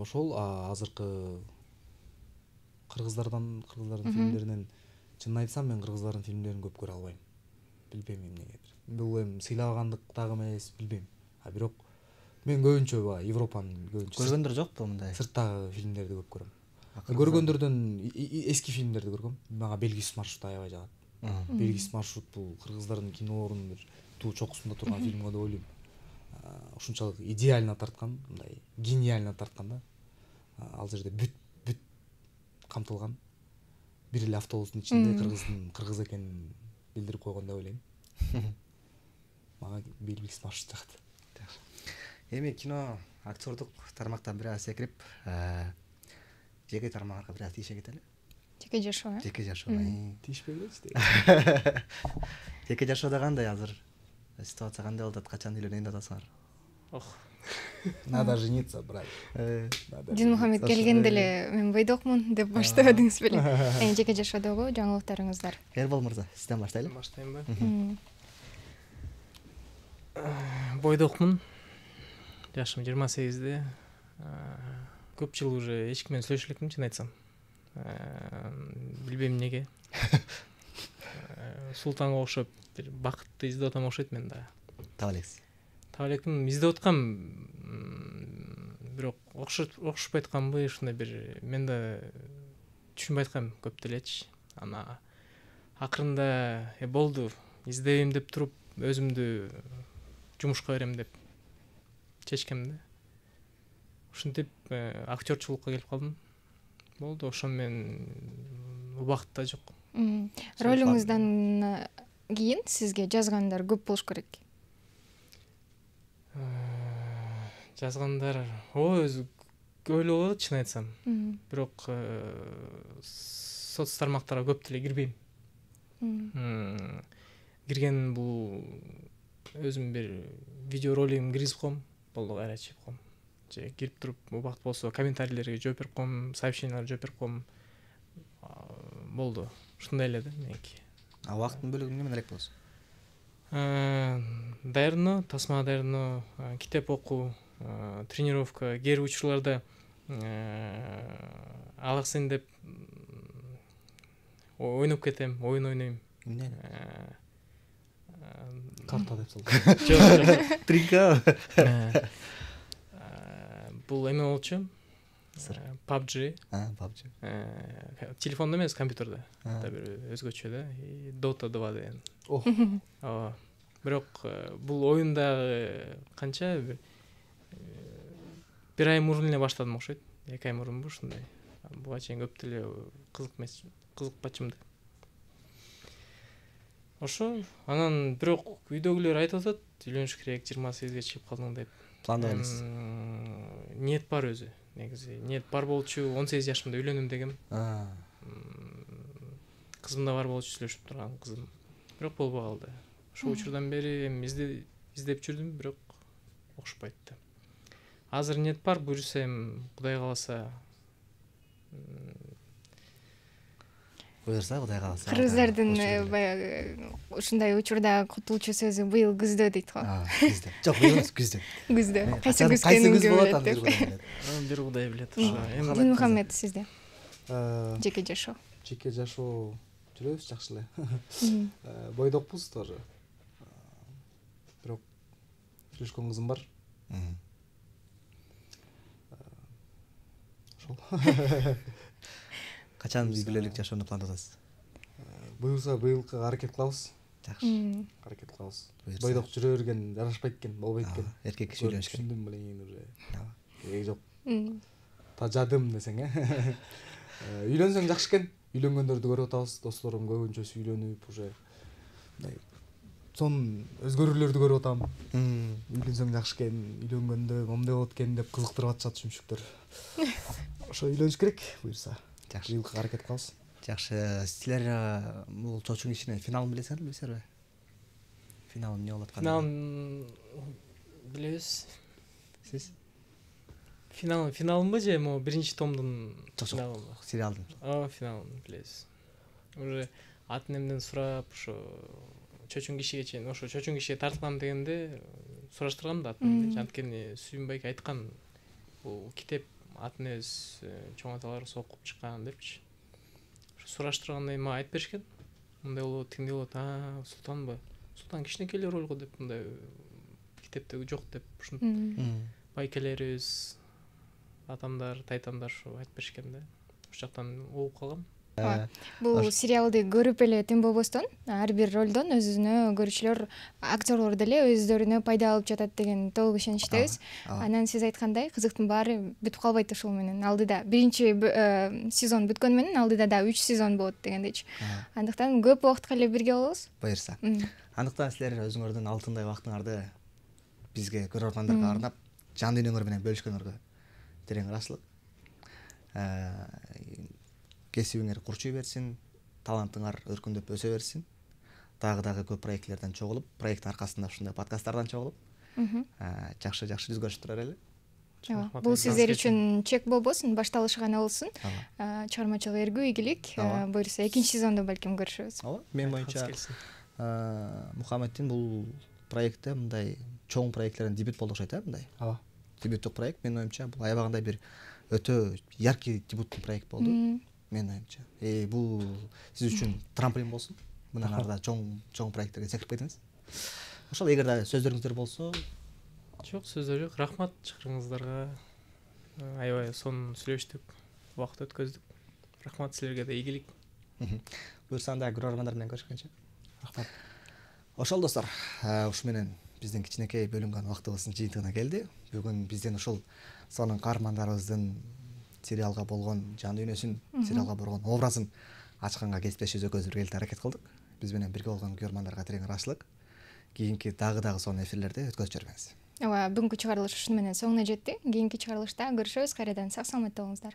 ошол азыркы кыргыздардын фильмдеринен чынын айтсам мен кыргыздардын фильмдерин көп көрө албайм. Билбейм эмнегедир. Бул эми сыйлагандык дагы эмес, билбейм. Бирок мен көбүнчө Европанын көргөндөр жокпу мындай? Сырттагы фильмдерди көп көрөм. Көргөндөрдөн эски фильмдерди көргөм. Мага Белгисиз маршрут аябай жагат. Белгисиз маршрут бул кыргыздардын кинолорунун бир туу чокусунда турган фильм го деп ойлойм. Ушунчалык идеально тарткан, мындай гениально тарткан да. Ал жерде бүт камтылган. Бир эле автобустун ичинде кыргыз экенин билдирип койгон деп ойлойм. Мага Белгисиз маршрут жагат. Эми кино актердук тармактан бир аз секирип, жеке тармакка бир аз тийише кетели. Жеке жашоо. Жеке жашоо. Тийишпегилечи. Жеке жашоодо кандай азыр ситуация кандай болуп атат? Качан үйлөнөйүн деп атасыңар? Надо жениться, брат. Динмухаммед келгенде эле мен бойдокмун деп баштабадыңыз беле? Жеке жашоодогу жаңылыктарыңыздар. Эрбол мырза, сизден баштайлы. Баштайынбы? Бойдокмун. Жашым 28-де. Көп жыл уже эч ким менен сүйлөшө элекмин, чын айтсам. Билбейм эмнеге. Султанга окшоп бир бакытты издеп атам окшойт мен да. Таба элексиз. Таба элекмин, издеп аткам. Бирок окшошпой атканбы, ушундай бир мен да түшүнбөй аткам көп делечи. Ана акырында болду, издейм деп туруп өзүмдү жумушка берем деп чечкем да. Ушинтип актёрчулукка келип калдым. Болду, ошон мен убакытта жок. Ролуңуздан кийин сизге жазгандар көп болуш керек. Жазгандар өзү ойлоп алат, чын айтсам. Бирок соц тармактарга көп деле кирбейм. Кирген бул өзүм бир видео ролигимди киргизип коем, болду, кайра чыгып коем. Же кирип туруп убакыт болсо комментарийлерге жооп берип коем, сообщенияларга жооп берип коем. Болду. Ушундай эле да меники. Убакыттын бөлүгү эмне менен элек болосу? Даярдоо, тасмага даярдоо, китеп окуу, тренировка, кээ учурларда алаксың деп ойноп кетем, ойун ойнойм. Эмне? Карта деп салдым. Жок. Тринка. Бул эме болчу. PUBG. PUBG. Телефондо эмес, компьютерде. Да бир өзгөчө да. Dota 2 деген. Ооба. Бирок бул оюндагы канча бир ай мурун эле баштадым окшойт. 2 ай мурунбу ушундай. Буга чейин көп деле кызыкпачымды. Ошо, анан бирок үйдөгүлөр айтып атат, үйлөнүш керек, 28-ге чыгып калдың деп. Планда эмес. Ниет бар өзү. Негизи ниет бар болчу, 18 жашымда үйлөнөм дегем. Кызым да бар болчу, сүйлөшүп турган кызым. Бирок болбой калды. Ошол учурдан бери эми издеп жүрдүм, бирок окшопойт да. Азыр ниет бар, буюрса эми Кудай кааласа. Буюрса Кудай кааласа. Кыргыздардын баягы ушундай учурда кутулуучу сөзү быйыл күздө дейт го. Күздө. Жок, быйыл эмес, күздө. Күздө. Кайсы күз экенин болот деп. Бир Кудай билет ошо. Динмухаммед, сизде жеке жашоо. Жеке жашоо жүрөбүз жакшы эле. Бойдокпуз тоже. Бирок сүйлөшкөн кызым бар. Ошол. Качан үй бүлөлүк жашоону пландап атасыз? Буюрса быйылкы аракет кылабыз. Жакшы. Аракет кылабыз. Бойдок жүрө берген жарашпайт экен, болбойт экен. Эркек киши үйлөнүш керек. Түшүндүм билейин уже. Кереги жок. Тажадым десең, Үйлөнсөң жакшы экен. Үйлөнгөндөрдү көрүп атабыз, досторум көбүнчөсү үйлөнүп уже сон өзгөрүүлөрдү көрүп атам. Үйлөнсөң жакшы экен, үйлөнгөндө момундай болот экен деп кызыктырып атышат шүмшүктөр. Ошо үйлөнүш керек буюрса. Жакшы, быйылкы аракет кылабыз. Жакшы, силер бул чочун ишинин финалын билесиңерби, билесиңерби? Финалы эмне болот? Финалын билебиз. Сиз? Финалынбы же могу биринчи томдун финалыбы? Сериалдын. Финалын билебиз. Уже атын эмден сурап, ошо чочун кишиге чейин, ошо чочун кишиге тартылам дегенде сураштыргам да атын. Анткени Сүйүнбай айткан, бул китеп атын өз чоң аталары сокуп чыккан депчи сураштырганда мага айтып беришкен. Мындай болот, тиңдей болот. Султанбы? Султан кичинекей ролго деп мындай китептеги жок деп ушинтип байкелерибиз, атамдар, тайтамдар ушу айтып беришкен да. Ошол жактан угуп калгам. Бул сериалды көрүп эле тим болбостон ар бир ролдон өзүнө көрүүчүлөр, актерлор деле өздөрүнө пайда алып жатат деген толук ишеничтебиз. Анан сиз айткандай кызыктын баары бүтүп калбайт ушул менен. Алдыда биринчи сезон бүткөнү менен алдыда да 3 сезон болот дегендейчи. Андыктан көп убакытка эле бирге болобуз. Буюрса. Андыктан силер өзүңөрдүн алтындай убактыңарды бизге көрөрмандарга арнап жан дүйнөңөр менен бөлүшкөнгөргө терең ыраазычылык. Кесибиңер курчуй берсин, талантыңар өркүндөп өсө берсин. Дагы көп проектлерден чогулуп, проект аркасында ушундай подкасттардан чогулуп, жакшы жүз көрүшүп турар эле. Бул сиздер үчүн чек болбосун, башталышы гана болсун. Чыгармачылык эргүү, ийгилик. Буюрса экинчи сезондо балким көрүшөбүз. Ооба, мен боюнча Мухаммеддин бул проектте мындай чоң проектлерден дебют болду окшойт, мындай. Ооба. Дебюттук проект, мен оюмча бул аябагандай бир өтө яркий дебюттук проект болду. Мен оюмча. Бул сиз үчүн трамплин болсун. Мындан арда чоң проекттерге секирип кетиңиз. Ошол эгер да сөздөрүңүздөр болсо. Жок, сөздөр жок. Рахмат чакыргыңыздарга. Аябай сонун сүйлөштүк, убакыт өткөздүк. Рахмат силерге да, ийгилик. Буюрса анда көрөрмандар менен көрүшкөнчө. Рахмат. Ошол достор, ушу менен биздин кичинекей бөлүнгөн убактыбыздын жыйынтыгына келди. Бүгүн бизден ушул сонун каармандарыбыздын сериалга болгон жан дүйнөсүн, сериалга болгон образын ачканга кесиптешибиз экөөбүз бирге аракет кылдык. Биз менен бирге болгон көрөрмандарга терең ыраазычылык. Кийинки дагы сонун эфирлерди өткөзүп жүрбөңүз. Ооба, бүгүнкү чыгарылыш ушуну менен соңуна жетти. Кийинки чыгарылышта көрүшөбүз. Кайрадан сак саламатта болуңуздар.